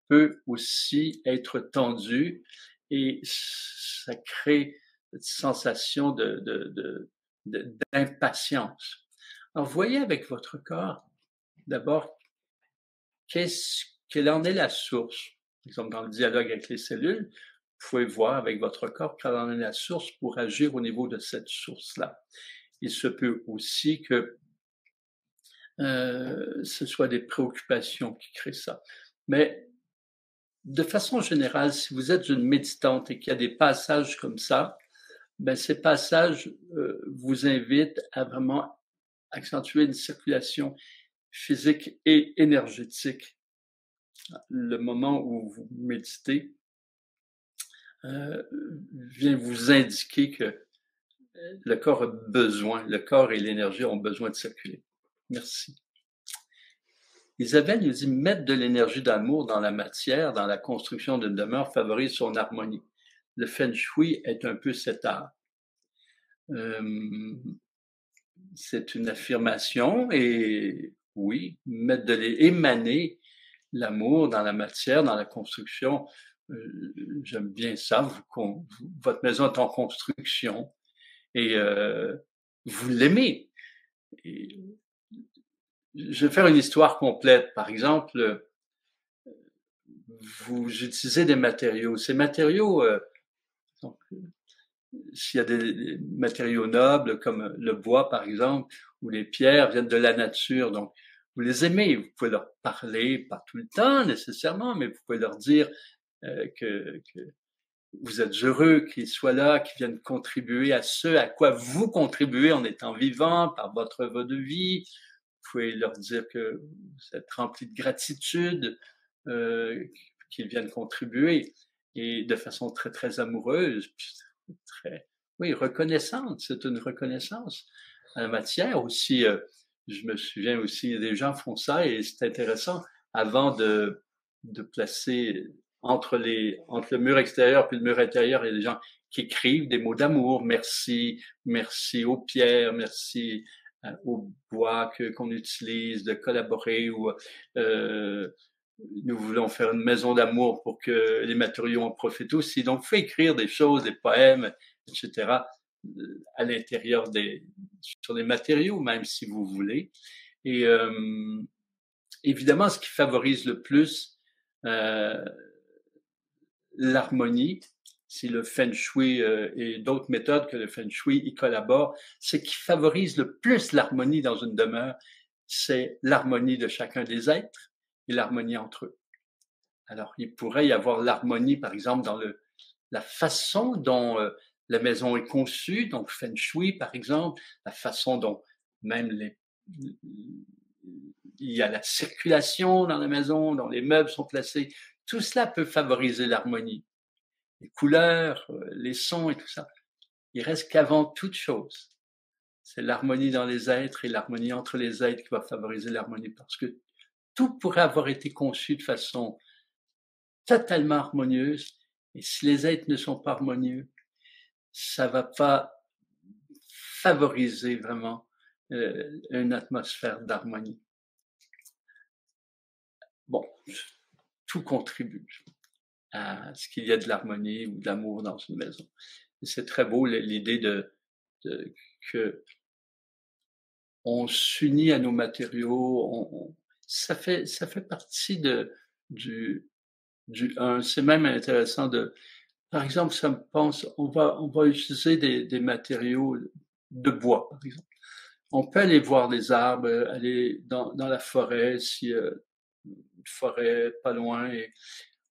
peut aussi être tendu et ça crée cette sensation d'impatience. Alors, voyez avec votre corps, d'abord, quelle en est la source. Par exemple, dans le dialogue avec les cellules, vous pouvez voir avec votre corps quelle en est la source pour agir au niveau de cette source-là. Il se peut aussi que ce soit des préoccupations qui créent ça. Mais de façon générale, si vous êtes une méditante et qu'il y a des passages comme ça, ben ces passages vous invitent à vraiment accentuer une circulation physique et énergétique. Le moment où vous méditez vient vous indiquer que le corps a besoin, le corps et l'énergie ont besoin de circuler. Merci. Isabelle nous dit, mettre de l'énergie d'amour dans la matière, dans la construction d'une demeure, favorise son harmonie. Le feng shui est un peu cet art. C'est une affirmation et oui, émaner l'amour dans la matière, dans la construction. J'aime bien ça. Votre maison est en construction et vous l'aimez. Et je vais faire une histoire complète. Par exemple, vous utilisez des matériaux. Ces matériaux, donc, s'il y a des matériaux nobles comme le bois, par exemple, ou les pierres viennent de la nature, donc vous les aimez. Vous pouvez leur parler, pas tout le temps nécessairement, mais vous pouvez leur dire que vous êtes heureux qu'ils soient là, qu'ils viennent contribuer à ce à quoi vous contribuez en étant vivant par votre œuvre de vie. Vous pouvez leur dire que vous êtes rempli de gratitude, qu'ils viennent contribuer et de façon très, très amoureuse, très, oui, reconnaissante. C'est une reconnaissance en la matière aussi. Je me souviens aussi, des gens font ça et c'est intéressant. Avant de placer entre le mur extérieur puis le mur intérieur, il y a des gens qui écrivent des mots d'amour. Merci, merci aux pierres, merci au bois qu'on utilise, de collaborer ou nous voulons faire une maison d'amour pour que les matériaux en profitent aussi. Donc, il faut écrire des choses, des poèmes, etc. à l'intérieur sur les matériaux, même si vous voulez. Et évidemment, ce qui favorise le plus l'harmonie, si le Feng Shui et d'autres méthodes que le Feng Shui y collaborent, ce qui favorise le plus l'harmonie dans une demeure, c'est l'harmonie de chacun des êtres et l'harmonie entre eux. Alors, il pourrait y avoir l'harmonie, par exemple, dans la façon dont la maison est conçue, donc Feng Shui, par exemple, la façon dont même il y a la circulation dans la maison, dont les meubles sont placés. Tout cela peut favoriser l'harmonie. Les couleurs, les sons et tout ça. Il reste qu'avant toute chose, c'est l'harmonie dans les êtres et l'harmonie entre les êtres qui va favoriser l'harmonie, parce que tout pourrait avoir été conçu de façon totalement harmonieuse, et si les êtres ne sont pas harmonieux, ça va pas favoriser vraiment une atmosphère d'harmonie. Bon, tout contribue à ce qu'il y ait de l'harmonie ou de l'amour dans une maison. Et c'est très beau l'idée que on s'unit à nos matériaux, ça fait partie du un. C'est même intéressant par exemple, ça me pense, on va utiliser des matériaux de bois, par exemple. On peut aller voir les arbres, aller dans la forêt, s'il y a une forêt pas loin, et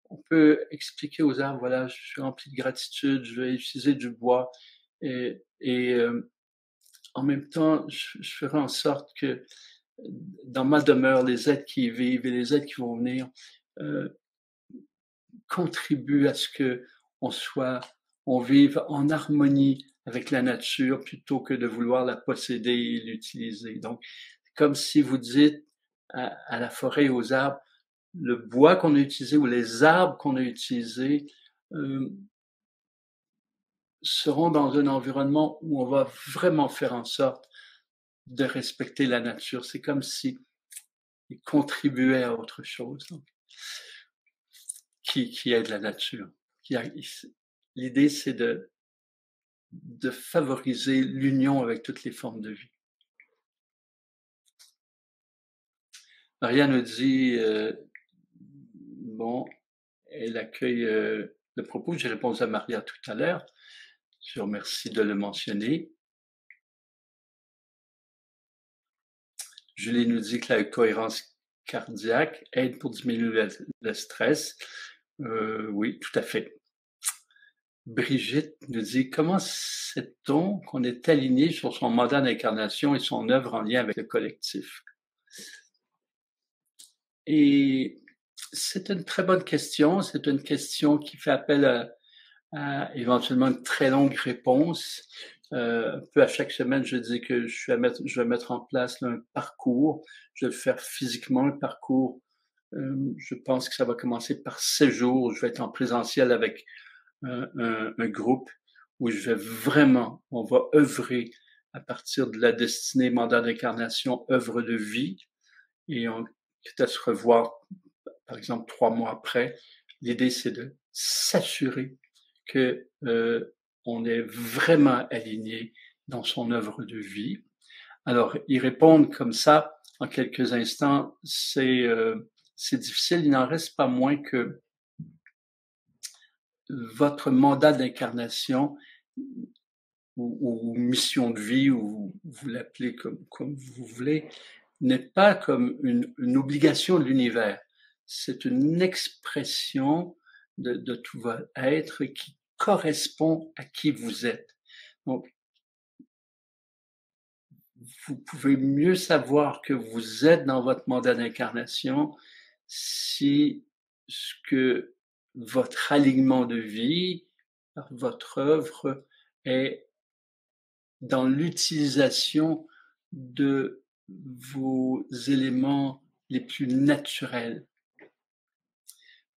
on peut expliquer aux arbres, voilà, je suis rempli de gratitude, je vais utiliser du bois, et en même temps, je ferai en sorte que dans ma demeure, les êtres qui y vivent et les êtres qui vont venir contribuent à ce que on vive en harmonie avec la nature plutôt que de vouloir la posséder et l'utiliser. Donc, comme si vous dites à la forêt et aux arbres, le bois qu'on a utilisé ou les arbres qu'on a utilisés seront dans un environnement où on va vraiment faire en sorte de respecter la nature. C'est comme si ils contribuaient à autre chose, donc, qui aide la nature. L'idée, c'est de favoriser l'union avec toutes les formes de vie. Maria nous dit, bon, elle accueille le propos. J'ai répondu à Maria tout à l'heure. Je vous remercie de le mentionner. Julie nous dit que la cohérence cardiaque aide pour diminuer le stress. Oui, tout à fait. Brigitte nous dit, comment sait-on qu'on est aligné sur son mandat d'incarnation et son œuvre en lien avec le collectif? Et c'est une très bonne question. C'est une question qui fait appel à éventuellement une très longue réponse. Un peu à chaque semaine, je dis que je vais mettre en place un parcours. Je vais faire physiquement un parcours. Je pense que ça va commencer par 6 jours. Je vais être en présentiel avec un groupe où on va œuvrer à partir de la destinée, mandat d'incarnation, œuvre de vie, et on quitte à se revoir, par exemple, 3 mois après. L'idée, c'est de s'assurer que on est vraiment aligné dans son œuvre de vie. Alors, y répondre comme ça en quelques instants, c'est difficile. Il n'en reste pas moins que votre mandat d'incarnation ou mission de vie, ou vous l'appelez comme vous voulez, n'est pas comme une obligation de l'univers. C'est une expression de tout votre être qui correspond à qui vous êtes. Donc, vous pouvez mieux savoir que vous êtes dans votre mandat d'incarnation si ce que votre alignement de vie, votre œuvre, est dans l'utilisation de vos éléments les plus naturels.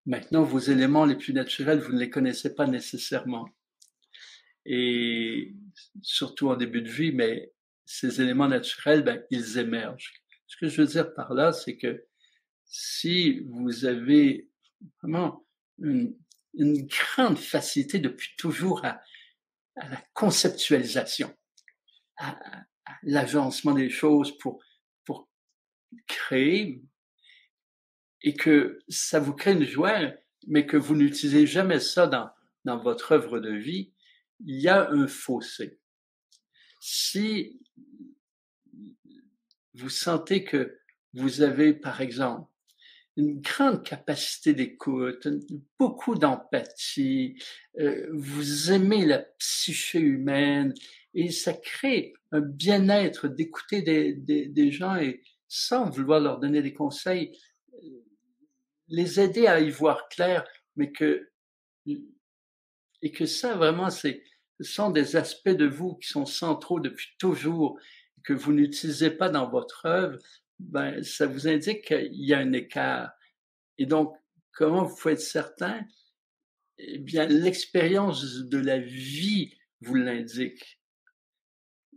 Maintenant, vos éléments les plus naturels, vous ne les connaissez pas nécessairement. Et surtout en début de vie, mais ces éléments naturels, ils émergent. Ce que je veux dire par là, c'est que si vous avez vraiment une grande facilité depuis toujours à la conceptualisation, à l'agencement des choses pour créer, et que ça vous crée une joie, mais que vous n'utilisez jamais ça dans votre œuvre de vie, il y a un fossé. Si vous sentez que vous avez, par exemple, une grande capacité d'écoute, beaucoup d'empathie, vous aimez la psyché humaine et ça crée un bien-être d'écouter des gens et sans vouloir leur donner des conseils, les aider à y voir clair, mais que ça vraiment, ce sont des aspects de vous qui sont centraux depuis toujours, que vous n'utilisez pas dans votre œuvre, ben, ça vous indique qu'il y a un écart. Et donc, comment vous pouvez être certain? Eh bien, l'expérience de la vie vous l'indique.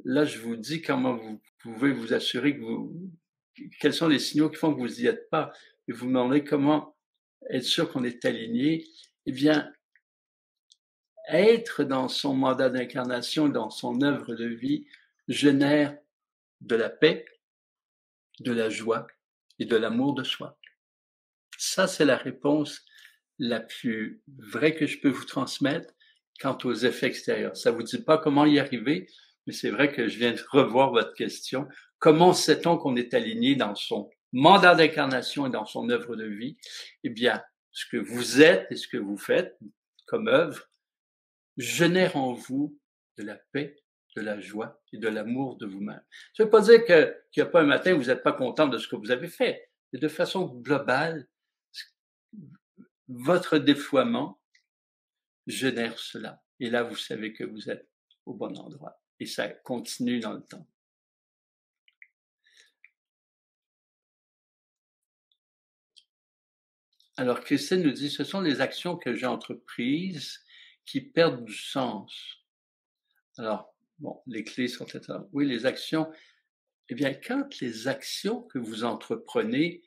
Là, je vous dis comment vous pouvez vous assurer quels sont les signaux qui font que vous n'y êtes pas. Et vous me demandez comment être sûr qu'on est aligné. Eh bien, être dans son mandat d'incarnation, dans son œuvre de vie, génère de la paix, de la joie et de l'amour de soi. Ça, c'est la réponse la plus vraie que je peux vous transmettre quant aux effets extérieurs. Ça vous dit pas comment y arriver, mais c'est vrai que je viens de revoir votre question. Comment sait-on qu'on est aligné dans son mandat d'incarnation et dans son œuvre de vie? Eh bien, ce que vous êtes et ce que vous faites comme œuvre génère en vous de la paix, de la joie et de l'amour de vous-même. Ça ne veut pas dire qu'il n'y a pas un matin où vous n'êtes pas content de ce que vous avez fait, mais de façon globale, votre dévouement génère cela. Et là, vous savez que vous êtes au bon endroit. Et ça continue dans le temps. Alors, Christine nous dit, ce sont les actions que j'ai entreprises qui perdent du sens. Alors, bon, les clés sont là. Oui, les actions. Eh bien, quand les actions que vous entreprenez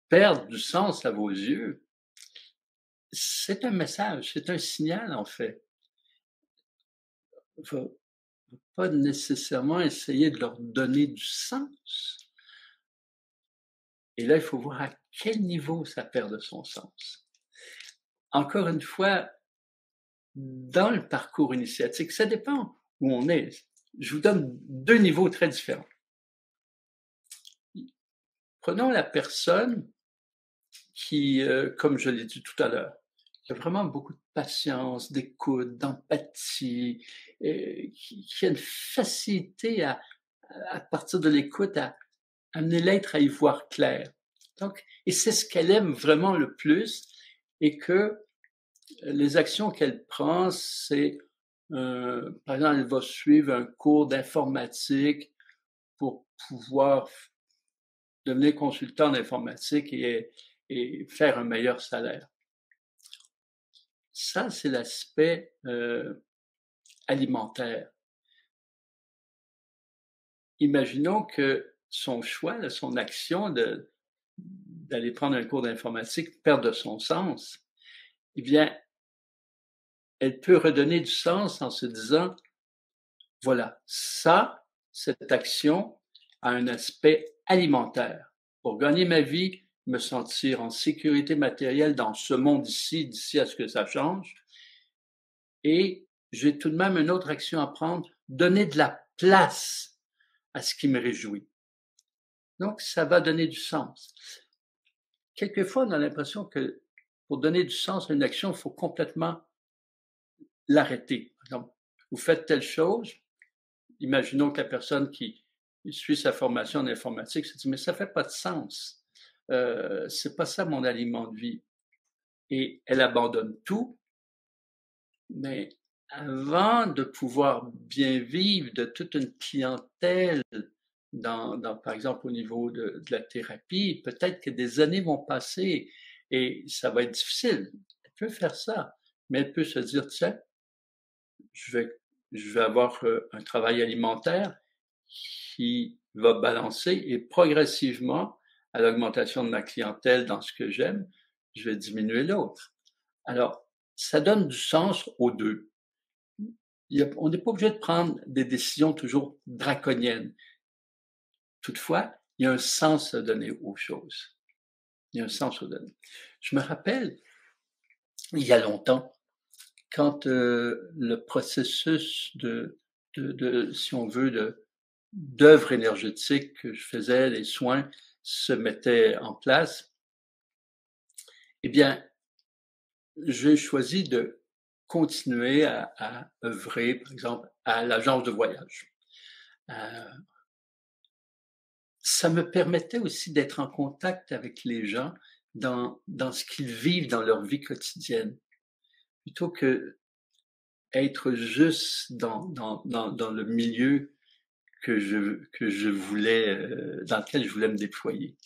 perdent du sens à vos yeux, c'est un message, c'est un signal, en fait. Il faut pas nécessairement essayer de leur donner du sens. Et là, il faut voir à quel niveau ça perd de son sens. Encore une fois, dans le parcours initiatique, ça dépend où on est. Je vous donne deux niveaux très différents. Prenons la personne qui, comme je l'ai dit tout à l'heure, qui a vraiment beaucoup de patience, d'écoute, d'empathie, qui a une facilité à partir de l'écoute, à amener l'être à y voir clair. Donc, et c'est ce qu'elle aime vraiment le plus, et que les actions qu'elle prend, c'est, par exemple, elle va suivre un cours d'informatique pour pouvoir devenir consultant d'informatique et faire un meilleur salaire. Ça, c'est l'aspect alimentaire. Imaginons que son choix, son action d'aller prendre un cours d'informatique perde de son sens. Eh bien, elle peut redonner du sens en se disant, voilà, ça, cette action a un aspect alimentaire. Pour gagner ma vie, me sentir en sécurité matérielle dans ce monde ici, d'ici à ce que ça change. Et j'ai tout de même une autre action à prendre, donner de la place à ce qui me réjouit. Donc, ça va donner du sens. Quelquefois, on a l'impression que pour donner du sens à une action, il faut complètement l'arrêter. Par exemple, vous faites telle chose, imaginons que la personne qui suit sa formation en informatique se dit, mais ça fait pas de sens. C'est pas ça mon aliment de vie. Et elle abandonne tout, mais avant de pouvoir bien vivre de toute une clientèle par exemple, au niveau de la thérapie, peut-être que des années vont passer et ça va être difficile. Elle peut faire ça, mais elle peut se dire, tiens, je vais avoir un travail alimentaire qui va balancer et progressivement, à l'augmentation de ma clientèle dans ce que j'aime, je vais diminuer l'autre. Alors, ça donne du sens aux deux. On n'est pas obligé de prendre des décisions toujours draconiennes. Toutefois, il y a un sens à donner aux choses. Il y a un sens à donner. Je me rappelle, il y a longtemps, quand, le processus si on veut, d'œuvre énergétique que je faisais, les soins se mettaient en place, eh bien, j'ai choisi de continuer à œuvrer, par exemple, à l'agence de voyage. Heu, Ça me permettait aussi d'être en contact avec les gens dans ce qu'ils vivent dans leur vie quotidienne, plutôt qu'être juste dans le milieu que je voulais, dans lequel je voulais me déployer.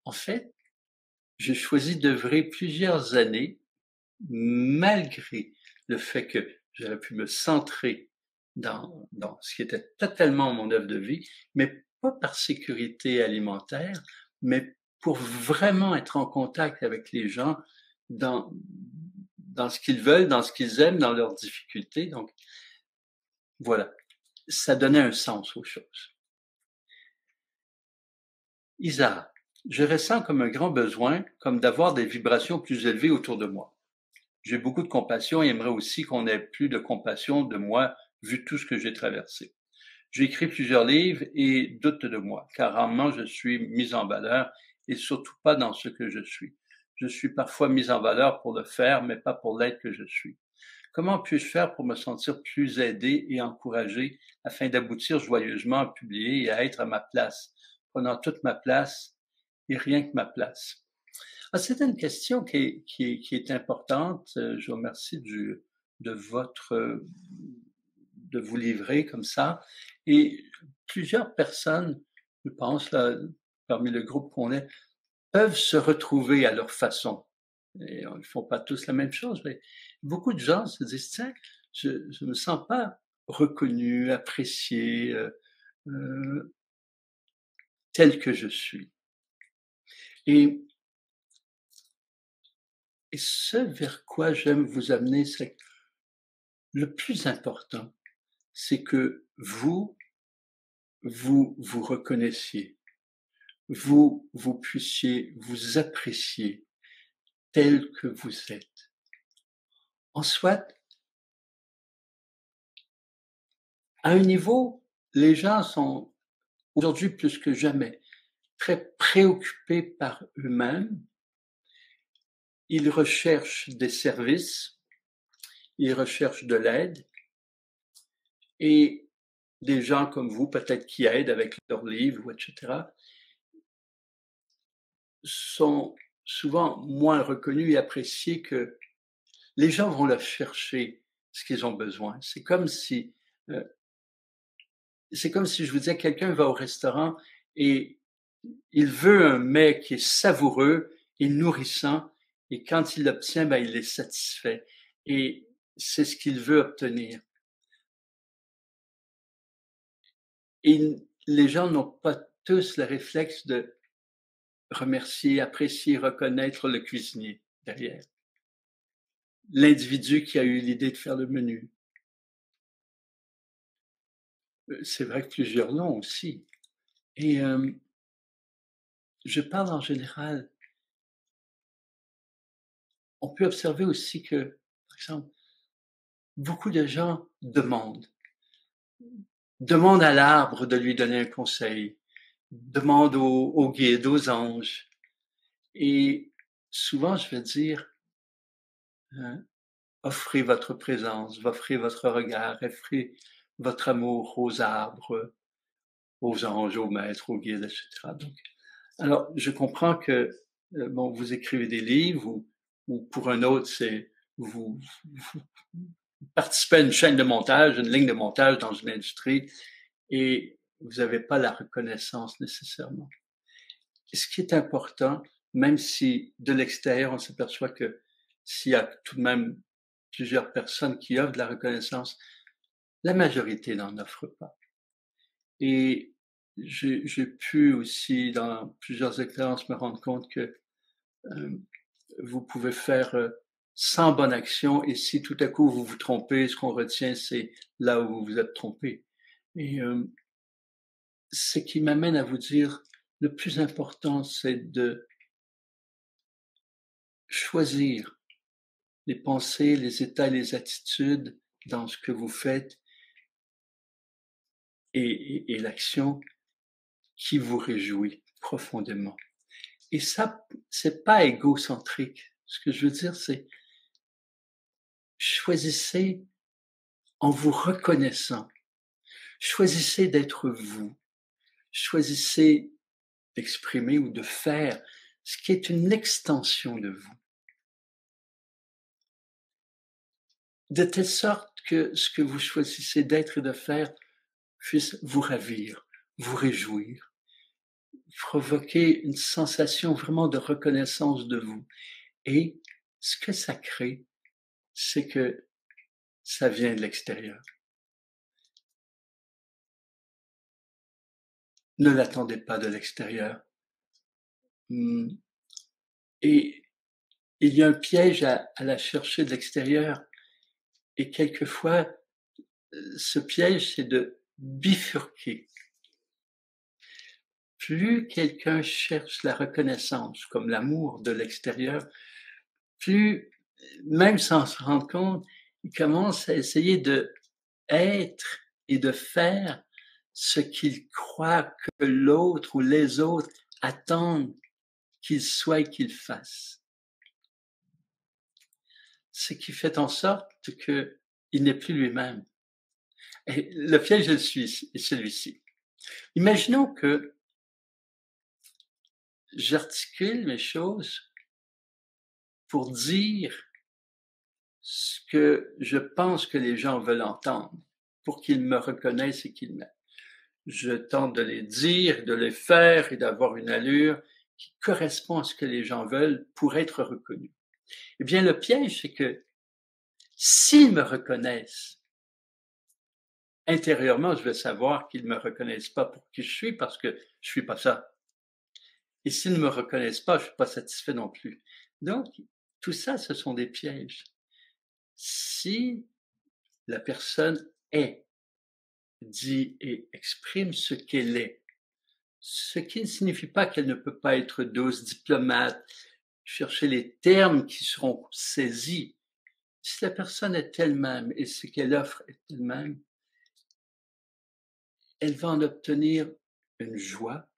En fait, j'ai choisi d'œuvrer plusieurs années, malgré le fait que j'aurais pu me centrer dans ce qui était totalement mon œuvre de vie, mais pas par sécurité alimentaire, mais pour vraiment être en contact avec les gens dans dans ce qu'ils veulent, dans ce qu'ils aiment, dans leurs difficultés. Donc voilà, ça donnait un sens aux choses. Isa, je ressens comme un grand besoin, comme d'avoir des vibrations plus élevées autour de moi. J'ai beaucoup de compassion et aimerais aussi qu'on ait plus de compassion de moi, vu tout ce que j'ai traversé. J'ai écrit plusieurs livres et doute de moi, car rarement je suis mise en valeur et surtout pas dans ce que je suis. Je suis parfois mise en valeur pour le faire, mais pas pour l'être que je suis. Comment puis-je faire pour me sentir plus aidé et encouragé afin d'aboutir joyeusement à publier et à être à ma place, prenant toute ma place et rien que ma place? Ah, c'est une question qui est importante. Je vous remercie de votre, de vous livrer comme ça. Et plusieurs personnes, je pense, là, parmi le groupe qu'on est, peuvent se retrouver à leur façon. Et ils ne font pas tous la même chose, mais beaucoup de gens se disent, tiens, je ne me sens pas reconnu, apprécié, euh, tel que je suis. Et, et ce vers quoi j'aime vous amener, c'est que le plus important, c'est que vous reconnaissiez, vous puissiez vous apprécier tel que vous êtes. En soit, à un niveau, les gens sont aujourd'hui plus que jamais très préoccupés par eux-mêmes. Ils recherchent des services, ils recherchent de l'aide et des gens comme vous, peut-être qui aident avec leurs livres, etc., sont souvent moins reconnus et appréciés que les gens vont leur chercher ce qu'ils ont besoin. Euh, c'est comme si je vous disais, quelqu'un va au restaurant et il veut un mets qui est savoureux et nourrissant, et quand il l'obtient, ben, il est satisfait. Et c'est ce qu'il veut obtenir. Et les gens n'ont pas tous le réflexe de remercier, apprécier, reconnaître le cuisinier derrière, l'individu qui a eu l'idée de faire le menu. C'est vrai que plusieurs l'ont aussi. Et je parle en général. On peut observer aussi que, par exemple, beaucoup de gens demandent à l'arbre de lui donner un conseil, demandent au guide, aux anges. Et souvent, je vais dire, hein, offrez votre présence, offrez votre regard, offrez votre amour aux arbres, aux anges, aux maîtres, aux guides, etc. Donc, alors, je comprends que bon, vous écrivez des livres ou pour un autre, c'est vous participez à une chaîne de montage, une ligne de montage dans une industrie et vous n'avez pas la reconnaissance nécessairement. Et ce qui est important, même si de l'extérieur on s'aperçoit que s'il y a tout de même plusieurs personnes qui offrent de la reconnaissance, la majorité n'en offre pas. Et j'ai pu aussi, dans plusieurs expériences, me rendre compte que euh, vous pouvez faire 100 bonnes actions et si tout à coup vous vous trompez, ce qu'on retient, c'est là où vous vous êtes trompé. Et ce qui m'amène à vous dire, le plus important, c'est de choisir les pensées, les états, les attitudes dans ce que vous faites et l'action qui vous réjouit profondément. Et ça, c'est pas égocentrique. Ce que je veux dire, c'est choisissez en vous reconnaissant. Choisissez d'être vous. Choisissez d'exprimer ou de faire ce qui est une extension de vous. De telle sorte que ce que vous choisissez d'être et de faire puisse vous ravir, vous réjouir, provoquer une sensation vraiment de reconnaissance de vous. Et ce que ça crée, c'est que ça vient de l'extérieur. Ne l'attendez pas de l'extérieur. Et il y a un piège à la chercher de l'extérieur. Et quelquefois, ce piège, c'est de bifurquer. Plus quelqu'un cherche la reconnaissance, comme l'amour de l'extérieur, plus, même sans se rendre compte, il commence à essayer de être et de faire ce qu'il croit que l'autre ou les autres attendent qu'il soit et qu'il fasse. Ce qui fait en sorte qu'il n'est plus lui-même. Et le piège est celui-ci. Imaginons que j'articule mes choses pour dire ce que je pense que les gens veulent entendre, pour qu'ils me reconnaissent et qu'ils m'aiment. Je tente de les dire, de les faire et d'avoir une allure qui correspond à ce que les gens veulent pour être reconnus. Eh bien, le piège, c'est que s'ils me reconnaissent, intérieurement, je vais savoir qu'ils ne me reconnaissent pas pour qui je suis parce que je suis pas ça. Et s'ils ne me reconnaissent pas, je suis pas satisfait non plus. Donc, tout ça, ce sont des pièges. Si la personne est, dit et exprime ce qu'elle est, ce qui ne signifie pas qu'elle ne peut pas être douce, diplomate, chercher les termes qui seront saisis. Si la personne est elle-même et ce qu'elle offre est elle-même, elle va en obtenir une joie,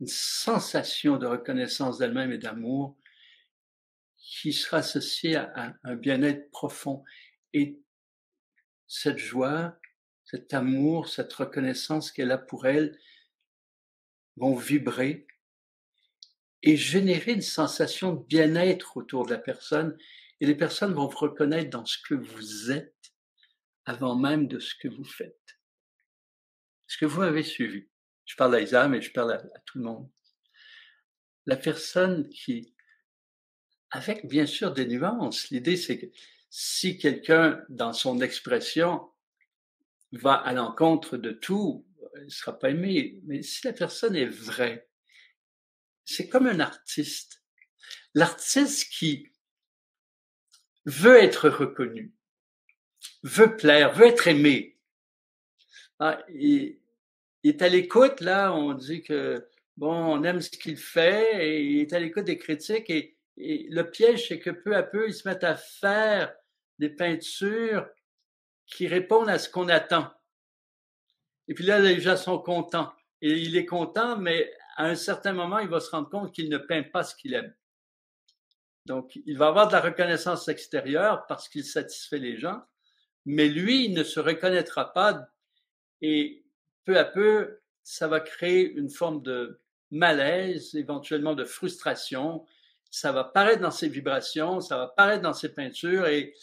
une sensation de reconnaissance d'elle-même et d'amour qui sera associée à un bien-être profond. Et cette joie, cet amour, cette reconnaissance qu'elle a pour elle vont vibrer et générer une sensation de bien-être autour de la personne. Et les personnes vont vous reconnaître dans ce que vous êtes avant même de ce que vous faites. Est-ce que vous m'avez suivi? Je parle à Isa, mais je parle à tout le monde. La personne qui, avec bien sûr des nuances, l'idée c'est que si quelqu'un, dans son expression, va à l'encontre de tout, il ne sera pas aimé. Mais si la personne est vraie, c'est comme un artiste. L'artiste qui veut être reconnu, veut plaire, veut être aimé. Ah, il est à l'écoute, là, on dit que, bon, on aime ce qu'il fait, et il est à l'écoute des critiques, et le piège, c'est que peu à peu, ils se mettent à faire des peintures qui répondent à ce qu'on attend. Et puis là, les gens sont contents. Et il est content, mais à un certain moment, il va se rendre compte qu'il ne peint pas ce qu'il aime. Donc, il va avoir de la reconnaissance extérieure parce qu'il satisfait les gens, mais lui, il ne se reconnaîtra pas et peu à peu, ça va créer une forme de malaise, éventuellement de frustration. Ça va paraître dans ses vibrations, ça va paraître dans ses peintures et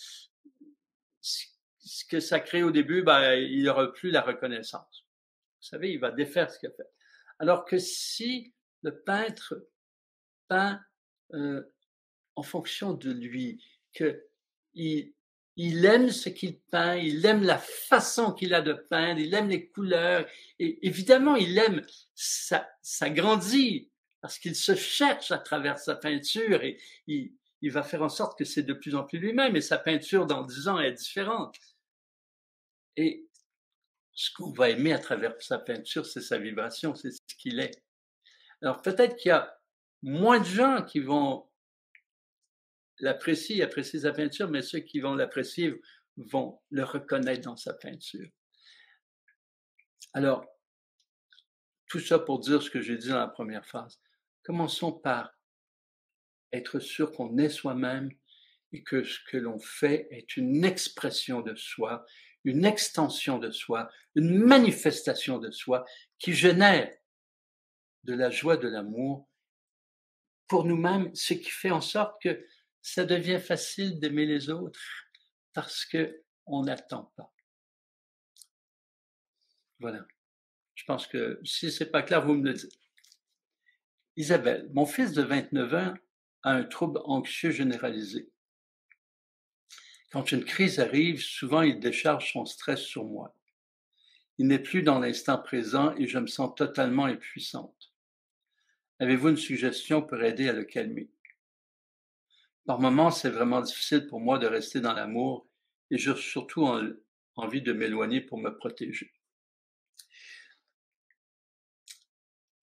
ce que ça crée au début, il n'aura plus la reconnaissance. Vous savez, il va défaire ce qu'il a fait. Alors que si le peintre peint en fonction de lui, qu'il aime ce qu'il peint, il aime la façon qu'il a de peindre, il aime les couleurs, et évidemment, il aime, ça grandit, parce qu'il se cherche à travers sa peinture, et il va faire en sorte que c'est de plus en plus lui-même, et sa peinture dans 10 ans est différente. Et ce qu'on va aimer à travers sa peinture, c'est sa vibration, c'est ce qu'il est. Alors peut-être qu'il y a moins de gens qui vont l'apprécie, apprécie sa peinture, mais ceux qui vont l'apprécier vont le reconnaître dans sa peinture. Alors, tout ça pour dire ce que j'ai dit dans la première phase. Commençons par être sûr qu'on est soi-même et que ce que l'on fait est une expression de soi, une extension de soi, une manifestation de soi qui génère de la joie, de l'amour pour nous-mêmes, ce qui fait en sorte que ça devient facile d'aimer les autres parce qu'on n'attend pas. Voilà. Je pense que si c'est pas clair, vous me le dites. Isabelle, mon fils de 29 ans a un trouble anxieux généralisé. Quand une crise arrive, souvent il décharge son stress sur moi. Il n'est plus dans l'instant présent et je me sens totalement impuissante. Avez-vous une suggestion pour aider à le calmer? Par moments, c'est vraiment difficile pour moi de rester dans l'amour et j'ai surtout envie de m'éloigner pour me protéger.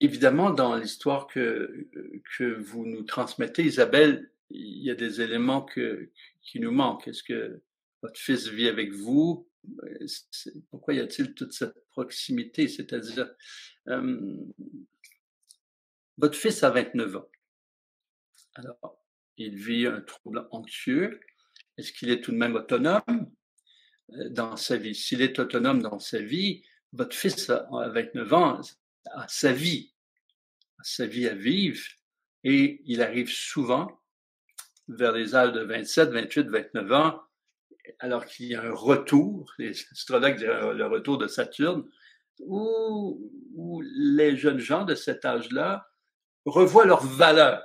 Évidemment, dans l'histoire que vous nous transmettez, Isabelle, il y a des éléments qui nous manquent. Est-ce que votre fils vit avec vous? Pourquoi y a-t-il toute cette proximité? C'est-à-dire, votre fils a 29 ans. Alors, il vit un trouble anxieux. Est-ce qu'il est tout de même autonome dans sa vie? S'il est autonome dans sa vie, votre fils à 29 ans a sa vie à vivre et il arrive souvent vers les âges de 27, 28, 29 ans, alors qu'il y a un retour, les astrologues diraient le retour de Saturne, où les jeunes gens de cet âge-là revoient leurs valeurs.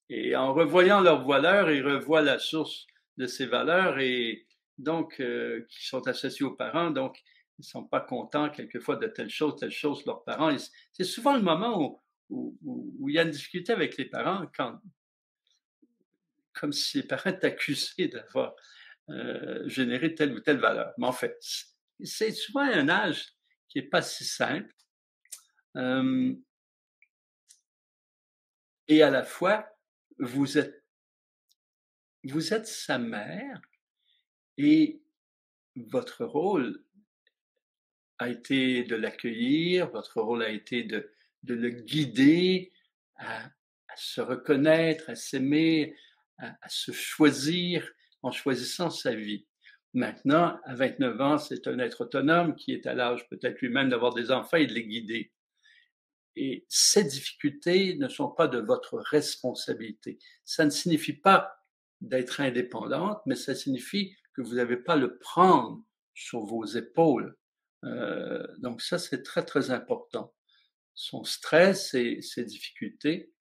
Et en revoyant leurs valeurs, ils revoient la source de ces valeurs et donc qui sont associées aux parents. Donc, ils ne sont pas contents quelquefois de telle chose, leurs parents. Et c'est souvent le moment où il y a une difficulté avec les parents, comme si les parents étaient accusés d'avoir généré telle ou telle valeur. Mais en fait, c'est souvent un âge qui n'est pas si simple. Et à la fois, vous êtes sa mère et votre rôle a été de l'accueillir, votre rôle a été de le guider à se reconnaître, à s'aimer, à se choisir en choisissant sa vie. Maintenant, à 29 ans, c'est un être autonome qui est à l'âge peut-être lui-même d'avoir des enfants et de les guider. Et ces difficultés ne sont pas de votre responsabilité. Ça ne signifie pas d'être indépendante, mais ça signifie que vous n'avez pas à le prendre sur vos épaules. Donc ça, c'est très, très important. Son stress et ses difficultés,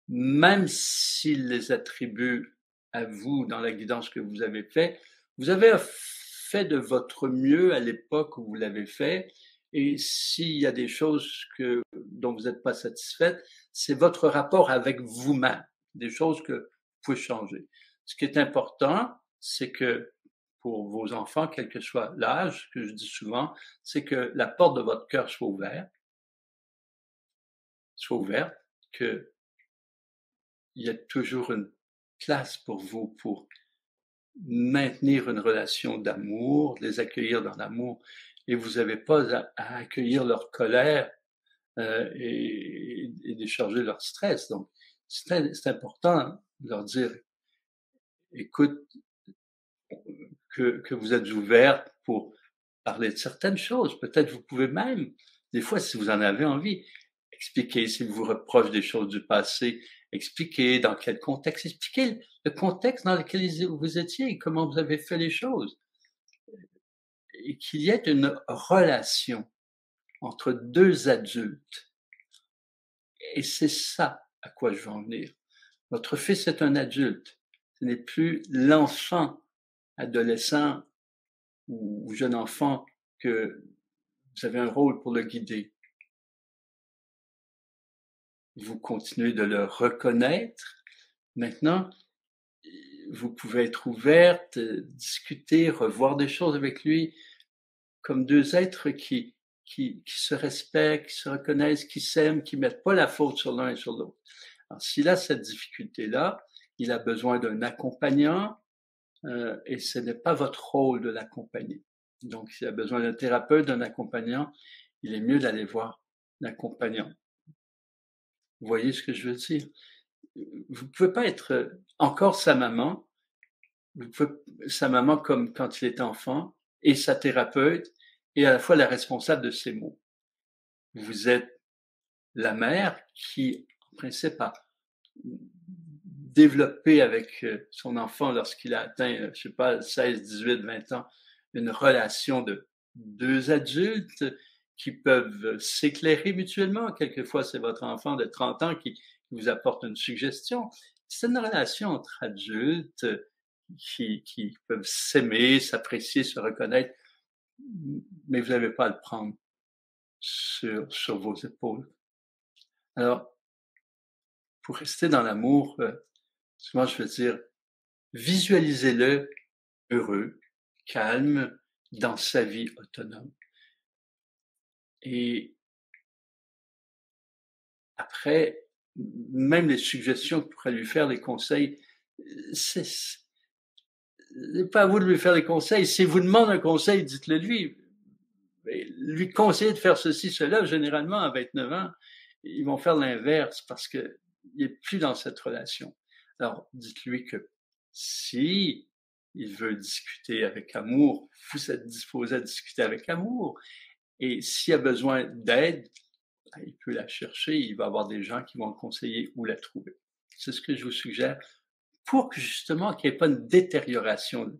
même s'il les attribue à vous dans la guidance que vous avez fait, vous avez fait de votre mieux à l'époque où vous l'avez fait. Et s'il y a des choses dont vous n'êtes pas satisfaite, c'est votre rapport avec vous-même, des choses que vous pouvez changer. Ce qui est important, c'est que pour vos enfants, quel que soit l'âge, que je dis souvent, c'est que la porte de votre cœur soit ouverte, qu'il y ait toujours une place pour vous pour maintenir une relation d'amour, les accueillir dans l'amour, et vous n'avez pas à accueillir leur colère et décharger leur stress. Donc, c'est important de leur dire, écoute, que vous êtes ouverte pour parler de certaines choses. Peut-être vous pouvez même, des fois, si vous en avez envie, expliquer s'ils vous reprochent des choses du passé, expliquer dans quel contexte, expliquer le contexte dans lequel vous étiez et comment vous avez fait les choses. Et qu'il y ait une relation entre deux adultes. Et c'est ça à quoi je veux en venir. Votre fils est un adulte. Ce n'est plus l'enfant, adolescent ou jeune enfant que vous avez un rôle pour le guider. Vous continuez de le reconnaître. Maintenant, vous pouvez être ouverte, discuter, revoir des choses avec lui comme deux êtres qui se respectent, qui se reconnaissent, qui s'aiment, qui mettent pas la faute sur l'un et sur l'autre. Alors, s'il a cette difficulté-là, il a besoin d'un accompagnant et ce n'est pas votre rôle de l'accompagner. Donc, s'il a besoin d'un thérapeute, d'un accompagnant, il est mieux d'aller voir l'accompagnant. Vous voyez ce que je veux dire? Vous pouvez pas être encore sa maman, sa maman comme quand il était enfant, et sa thérapeute, et à la fois la responsable de ses maux. Vous êtes la mère qui, en principe, a développé avec son enfant lorsqu'il a atteint, je sais pas, 16, 18, 20 ans, une relation de deux adultes qui peuvent s'éclairer mutuellement. Quelquefois, c'est votre enfant de 30 ans qui vous apporte une suggestion. C'est une relation entre adultes qui peuvent s'aimer, s'apprécier, se reconnaître, mais vous n'avez pas à le prendre sur vos épaules. Alors, pour rester dans l'amour, souvent je veux dire, visualisez-le heureux, calme, dans sa vie autonome. Et après, même les suggestions que vous pourrez lui faire, les conseils, c'est pas à vous de lui faire les conseils. S'il vous demande un conseil, dites-le lui. Mais lui conseiller de faire ceci, cela, généralement, à 29 ans, ils vont faire l'inverse parce qu'il n'est plus dans cette relation. Alors, dites-lui que si il veut discuter avec amour, vous êtes disposé à discuter avec amour. Et s'il a besoin d'aide, il peut la chercher, il va avoir des gens qui vont le conseiller où la trouver. C'est ce que je vous suggère pour que justement qu'il n'y ait pas une détérioration,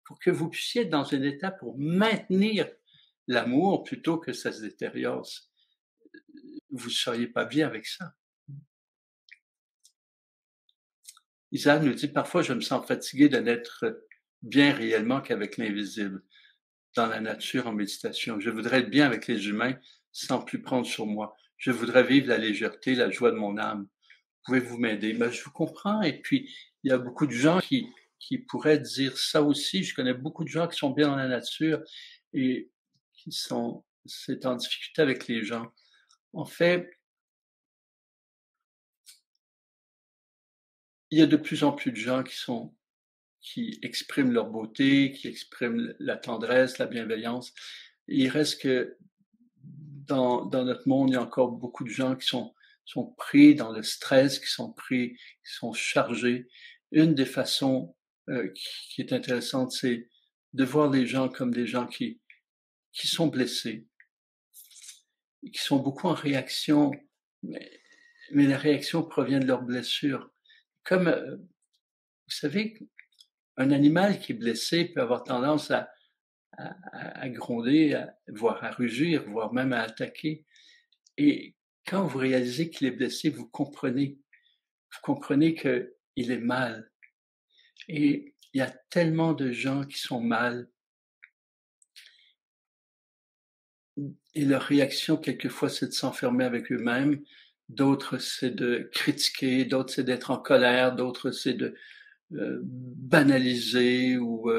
pour que vous puissiez être dans un état pour maintenir l'amour plutôt que ça se détériore. Vous ne seriez pas bien avec ça. Isaac nous dit, parfois je me sens fatigué de n'être bien réellement qu'avec l'invisible, dans la nature, en méditation. Je voudrais être bien avec les humains sans plus prendre sur moi. Je voudrais vivre la légèreté, la joie de mon âme. Pouvez-vous m'aider? Ben, je vous comprends. Et puis, il y a beaucoup de gens qui pourraient dire ça aussi. Je connais beaucoup de gens qui sont bien dans la nature et c'est en difficulté avec les gens. En fait, il y a de plus en plus de gens qui expriment leur beauté, qui expriment la tendresse, la bienveillance. Il reste que dans notre monde, il y a encore beaucoup de gens qui sont pris dans le stress, qui sont chargés. Une des façons qui est intéressante, c'est de voir les gens comme des gens qui sont blessés, qui sont beaucoup en réaction, mais la réaction provient de leurs blessures. Comme, vous savez, un animal qui est blessé peut avoir tendance à gronder, voire à rugir, voire même à attaquer. Et quand vous réalisez qu'il est blessé, vous comprenez qu'il est mal. Et il y a tellement de gens qui sont mal. Et leur réaction, quelquefois, c'est de s'enfermer avec eux-mêmes. D'autres, c'est de critiquer. D'autres, c'est d'être en colère. D'autres, c'est de banaliser ou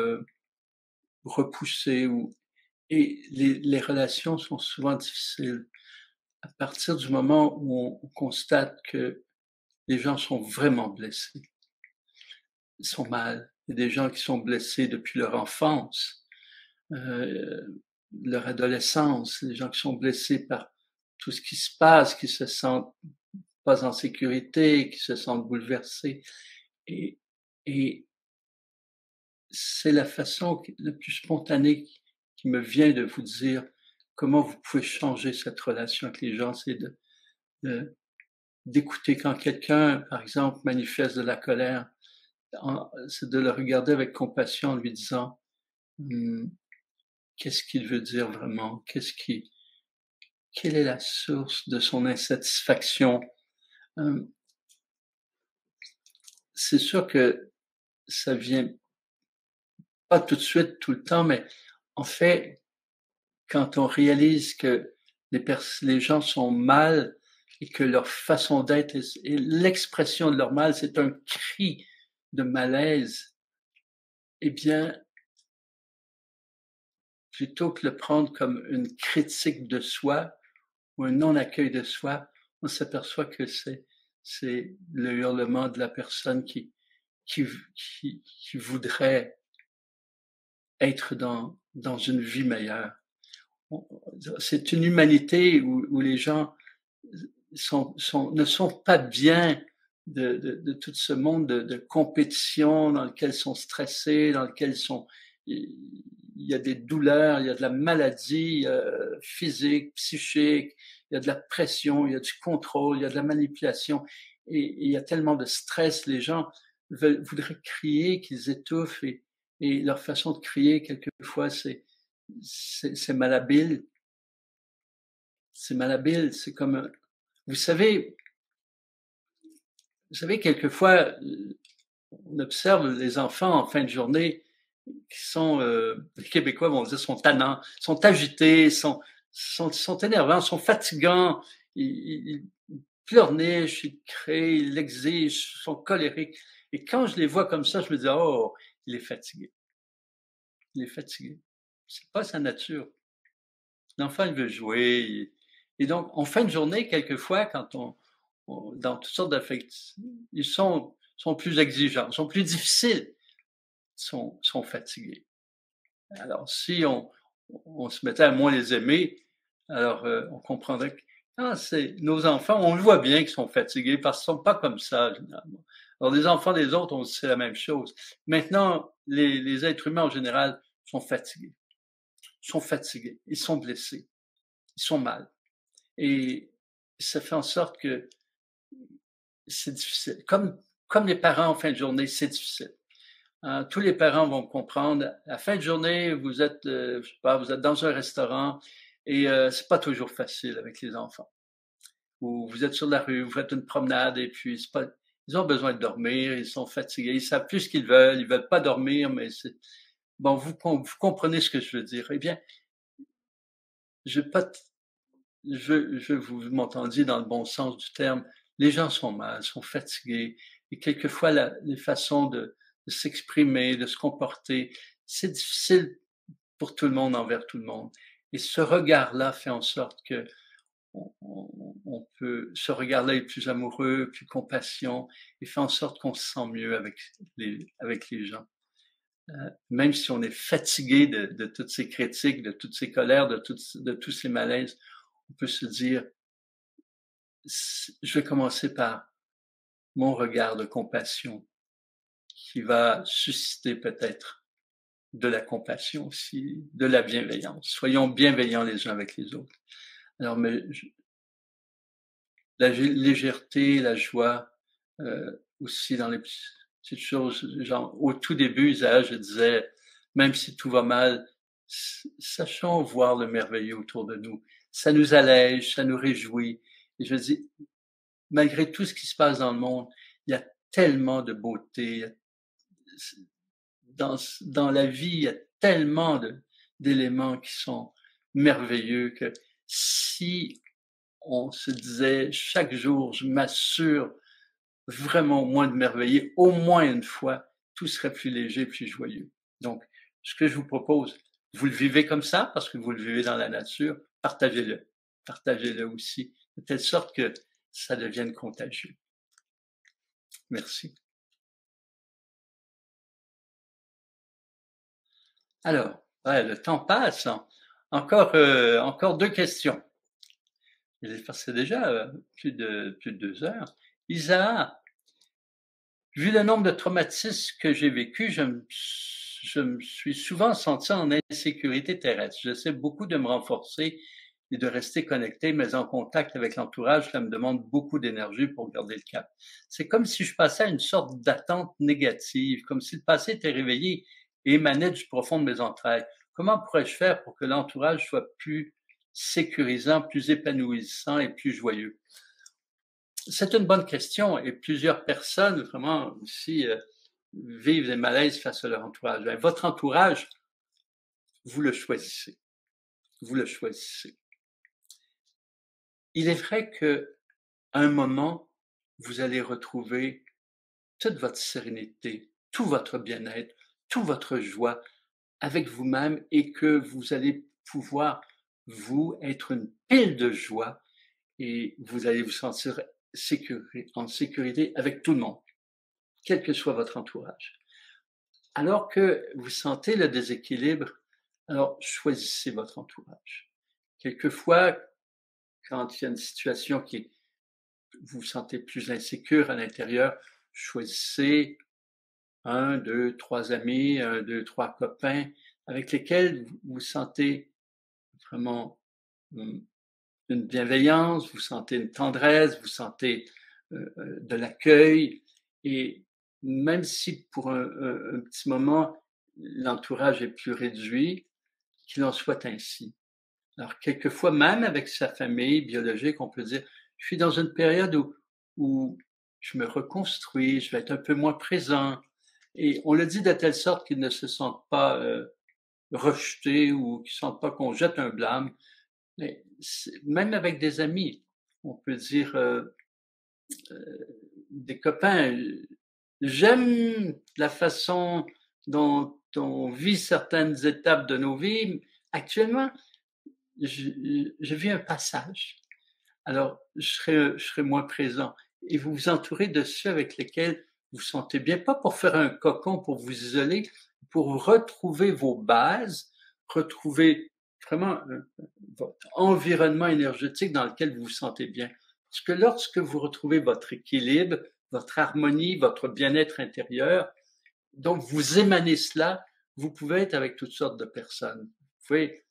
repousser. Et les relations sont souvent difficiles. À partir du moment où on constate que les gens sont vraiment blessés, ils sont mal. Il y a des gens qui sont blessés depuis leur enfance, leur adolescence, des gens qui sont blessés par tout ce qui se passe, qui se sentent pas en sécurité, qui se sentent bouleversés. Et c'est la façon la plus spontanée qui me vient de vous dire comment vous pouvez changer cette relation avec les gens, c'est d'écouter quand quelqu'un, par exemple, manifeste de la colère, c'est de le regarder avec compassion en lui disant qu'est-ce qu'il veut dire vraiment, quelle est la source de son insatisfaction. C'est sûr que ça vient pas tout de suite, tout le temps, mais en fait, quand on réalise que les gens sont mal et que leur façon d'être et l'expression de leur mal, c'est un cri de malaise, eh bien, plutôt que le prendre comme une critique de soi ou un non-accueil de soi, on s'aperçoit que c'est c'est le hurlement de la personne qui, qui voudrait être dans une vie meilleure. C'est une humanité où les gens ne sont pas bien de tout ce monde de compétition dans lequel ils sont stressés, dans lequel il y a des douleurs, il y a de la maladie physique, psychique, il y a de la pression, il y a du contrôle, il y a de la manipulation, et il y a tellement de stress. Les gens voudraient crier qu'ils étouffent, et leur façon de crier, quelquefois, c'est malhabile. C'est malhabile, c'est comme... Vous savez, quelquefois, on observe les enfants en fin de journée qui sont, les Québécois vont dire, sont tannants, sont agités, sont énervants, sont fatigants, ils pleurnichent, ils crient, ils exigent, sont colériques. Et quand je les vois comme ça, je me dis, oh, il est fatigué. Il est fatigué. C'est pas sa nature. L'enfant, il veut jouer. Et donc, en fin de journée, quelquefois, quand dans toutes sortes d'affects, ils sont plus exigeants, sont plus difficiles, sont fatigués. Alors, si on se mettait à moins les aimer, alors on comprendrait que c'est nos enfants, on le voit bien qu'ils sont fatigués parce qu'ils ne sont pas comme ça, généralement. Alors, les enfants des autres, c'est la même chose. Maintenant, les êtres humains en général sont fatigués. Ils sont fatigués, ils sont blessés, ils sont mal. Et ça fait en sorte que c'est difficile. Comme les parents en fin de journée, c'est difficile. Tous les parents vont comprendre. À la fin de journée, vous êtes, je sais pas, vous êtes dans un restaurant et c'est pas toujours facile avec les enfants. Ou vous êtes sur la rue, vous faites une promenade et puis c'est pas, ils ont besoin de dormir, ils sont fatigués, ils savent plus ce qu'ils veulent pas dormir, mais c'est bon. Vous comprenez ce que je veux dire. Eh bien, je veux vous m'entendiez dans le bon sens du terme. Les gens sont mal, sont fatigués, et quelquefois les façons de s'exprimer, de se comporter, c'est difficile pour tout le monde envers tout le monde. Et ce regard-là fait en sorte que ce regard-là est plus amoureux, plus compassion, et fait en sorte qu'on se sent mieux avec les gens. Même si on est fatigué de toutes ces critiques, de toutes ces colères, de tous ces malaises, on peut se dire, je vais commencer par mon regard de compassion qui va susciter peut-être de la compassion aussi, de la bienveillance. Soyons bienveillants les uns avec les autres. Alors, mais la légèreté, la joie, aussi dans les petites choses. Genre, au tout début, Isaiah, je disais, même si tout va mal, sachons voir le merveilleux autour de nous. Ça nous allège, ça nous réjouit. Et je dis, malgré tout ce qui se passe dans le monde, il y a tellement de beauté. Dans la vie, il y a tellement d'éléments qui sont merveilleux que si on se disait chaque jour, je m'assure vraiment au moins de merveiller, au moins une fois, tout serait plus léger, plus joyeux. Donc, ce que je vous propose, vous le vivez comme ça, parce que vous le vivez dans la nature, partagez-le. Partagez-le aussi, de telle sorte que ça devienne contagieux. Merci. Alors, ouais, le temps passe. Encore 2 questions. C'est déjà plus de 2 heures. Isa, vu le nombre de traumatismes que j'ai vécu, je me suis souvent senti en insécurité terrestre. J'essaie beaucoup de me renforcer et de rester connecté, mais en contact avec l'entourage, ça me demande beaucoup d'énergie pour garder le cap. C'est comme si je passais à une sorte d'attente négative, comme si le passé était réveillé et émanait du profond de mes entrailles. Comment pourrais-je faire pour que l'entourage soit plus sécurisant, plus épanouissant et plus joyeux? C'est une bonne question et plusieurs personnes vraiment aussi vivent des malaises face à leur entourage. Bien, votre entourage, vous le choisissez. Vous le choisissez. Il est vrai que à un moment, vous allez retrouver toute votre sérénité, tout votre bien-être, toute votre joie avec vous-même et que vous allez pouvoir, vous, être une pile de joie et vous allez vous sentir en sécurité avec tout le monde, quel que soit votre entourage. Alors que vous sentez le déséquilibre, alors choisissez votre entourage. Quelquefois, quand il y a une situation qui vous vous sentez plus insécure à l'intérieur, choisissez 1, 2, 3 amis, 1, 2, 3 copains avec lesquels vous vous sentez vraiment une bienveillance, vous sentez une tendresse, vous sentez de l'accueil. Et même si pour un petit moment, l'entourage est plus réduit, qu'il en soit ainsi. Alors, quelquefois, même avec sa famille biologique, on peut dire, je suis dans une période où je me reconstruis, je vais être un peu moins présent. Et on le dit de telle sorte qu'ils ne se sentent pas rejetés ou qu'ils ne sentent pas qu'on jette un blâme. Mais même avec des amis, on peut dire des copains, j'aime la façon dont on vit certaines étapes de nos vies. Actuellement, je vis un passage. Alors, je serai moins présent. Et vous vous entourez de ceux avec lesquels vous vous sentez bien, pas pour faire un cocon, pour vous isoler, pour retrouver vos bases, retrouver vraiment votre environnement énergétique dans lequel vous vous sentez bien. Parce que lorsque vous retrouvez votre équilibre, votre harmonie, votre bien-être intérieur, donc vous émanez cela, vous pouvez être avec toutes sortes de personnes. Vous pouvez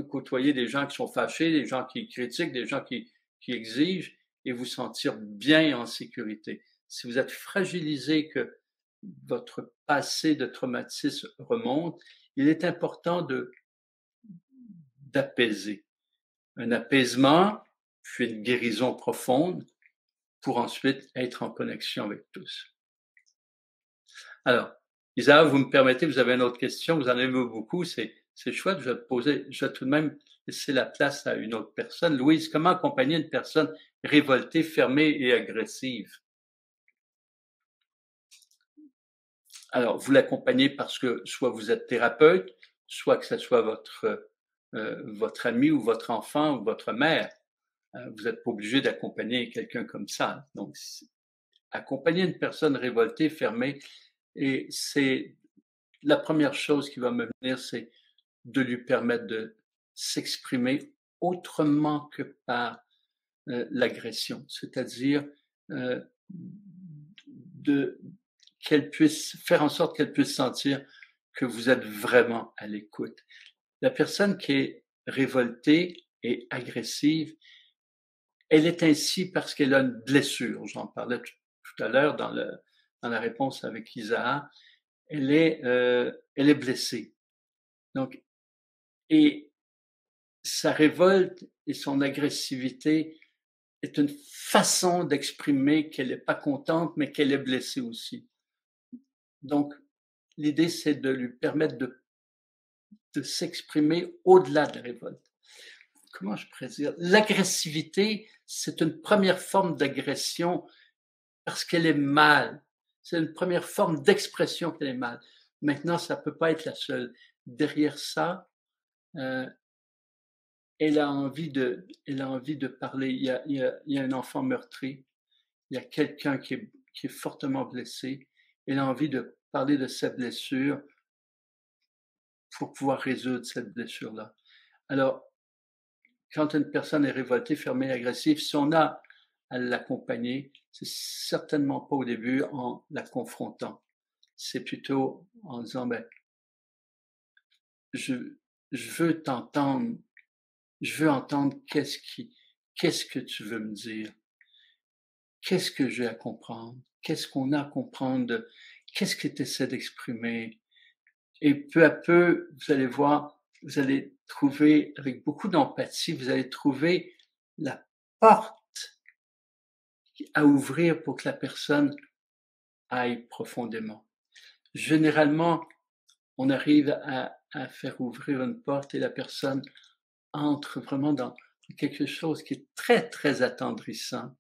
côtoyer des gens qui sont fâchés, des gens qui critiquent, des gens qui exigent et vous sentir bien en sécurité. Si vous êtes fragilisé, que votre passé de traumatisme remonte, il est important d'apaiser. Un apaisement, puis une guérison profonde pour ensuite être en connexion avec tous. Alors, Isa, vous me permettez, vous avez une autre question, vous en avez beaucoup, c'est chouette, je vais tout de même laisser la place à une autre personne. Louise, comment accompagner une personne révoltée, fermée et agressive? Alors, vous l'accompagnez parce que soit vous êtes thérapeute, soit que ce soit votre ami ou votre enfant ou votre mère. Vous n'êtes pas obligé d'accompagner quelqu'un comme ça. Donc, accompagner une personne révoltée, fermée, et c'est la première chose qui va me venir, c'est de lui permettre de s'exprimer autrement que par l'agression, c'est-à-dire qu'elle puisse faire en sorte qu'elle puisse sentir que vous êtes vraiment à l'écoute. La personne qui est révoltée et agressive, elle est ainsi parce qu'elle a une blessure. J'en parlais tout à l'heure dans la réponse avec Isaac. Elle est blessée. Donc, et sa révolte et son agressivité est une façon d'exprimer qu'elle n'est pas contente, mais qu'elle est blessée aussi. Donc, l'idée, c'est de lui permettre de s'exprimer au-delà de la révolte. Comment je pourrais dire? L'agressivité, c'est une première forme d'agression parce qu'elle est mal. C'est une première forme d'expression qu'elle est mal. Maintenant, ça peut pas être la seule. Derrière ça, elle a envie de parler. Il y a un enfant meurtri. Il y a quelqu'un qui est fortement blessé. Elle a envie de parler de sa blessure pour pouvoir résoudre cette blessure-là. Alors, quand une personne est révoltée, fermée, agressive, si on a à l'accompagner, c'est certainement pas au début en la confrontant. C'est plutôt en disant, ben, je veux t'entendre, je veux entendre qu'est-ce que tu veux me dire? Qu'est-ce que j'ai à comprendre? Qu'est-ce qu'on a à comprendre? Qu'est-ce que tu essaies d'exprimer? Et peu à peu, vous allez voir, vous allez trouver, avec beaucoup d'empathie, vous allez trouver la porte à ouvrir pour que la personne aille profondément. Généralement, on arrive à faire ouvrir une porte et la personne entre vraiment dans quelque chose qui est très, très attendrissant,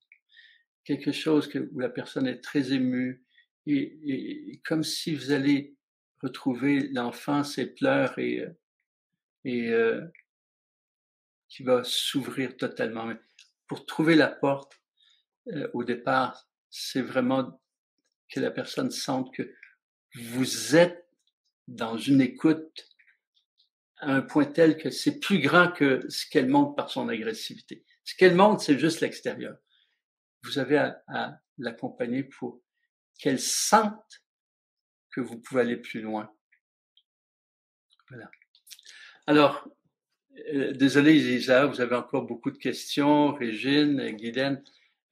quelque chose où la personne est très émue et comme si vous allez retrouver l'enfant, ses pleurs et qui va s'ouvrir totalement. pour trouver la porte, au départ, c'est vraiment que la personne sente que vous êtes dans une écoute à un point tel que c'est plus grand que ce qu'elle montre par son agressivité. Ce qu'elle montre, c'est juste l'extérieur. Vous avez à l'accompagner pour qu'elle sente que vous pouvez aller plus loin. Voilà. Alors, désolé Isa, vous avez encore beaucoup de questions. Régine, Guylaine,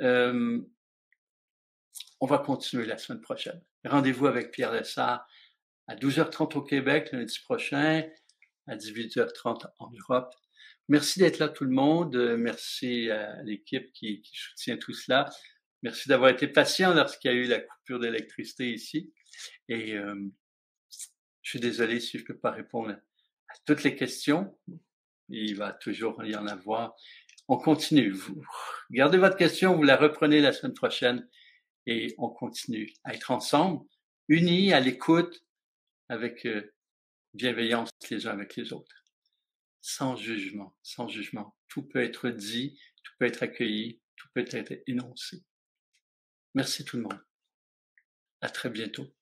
on va continuer la semaine prochaine. Rendez-vous avec Pierre Lessard à 12h30 au Québec lundi prochain, à 18h30 en Europe. Merci d'être là tout le monde. Merci à l'équipe qui soutient tout cela. Merci d'avoir été patient lorsqu'il y a eu la coupure d'électricité ici. Et je suis désolé si je ne peux pas répondre à toutes les questions. Il va toujours y en avoir. On continue. Vous gardez votre question, vous la reprenez la semaine prochaine et on continue à être ensemble, unis, à l'écoute, avec bienveillance les uns avec les autres. Sans jugement, sans jugement. Tout peut être dit, tout peut être accueilli, tout peut être énoncé. Merci tout le monde. À très bientôt.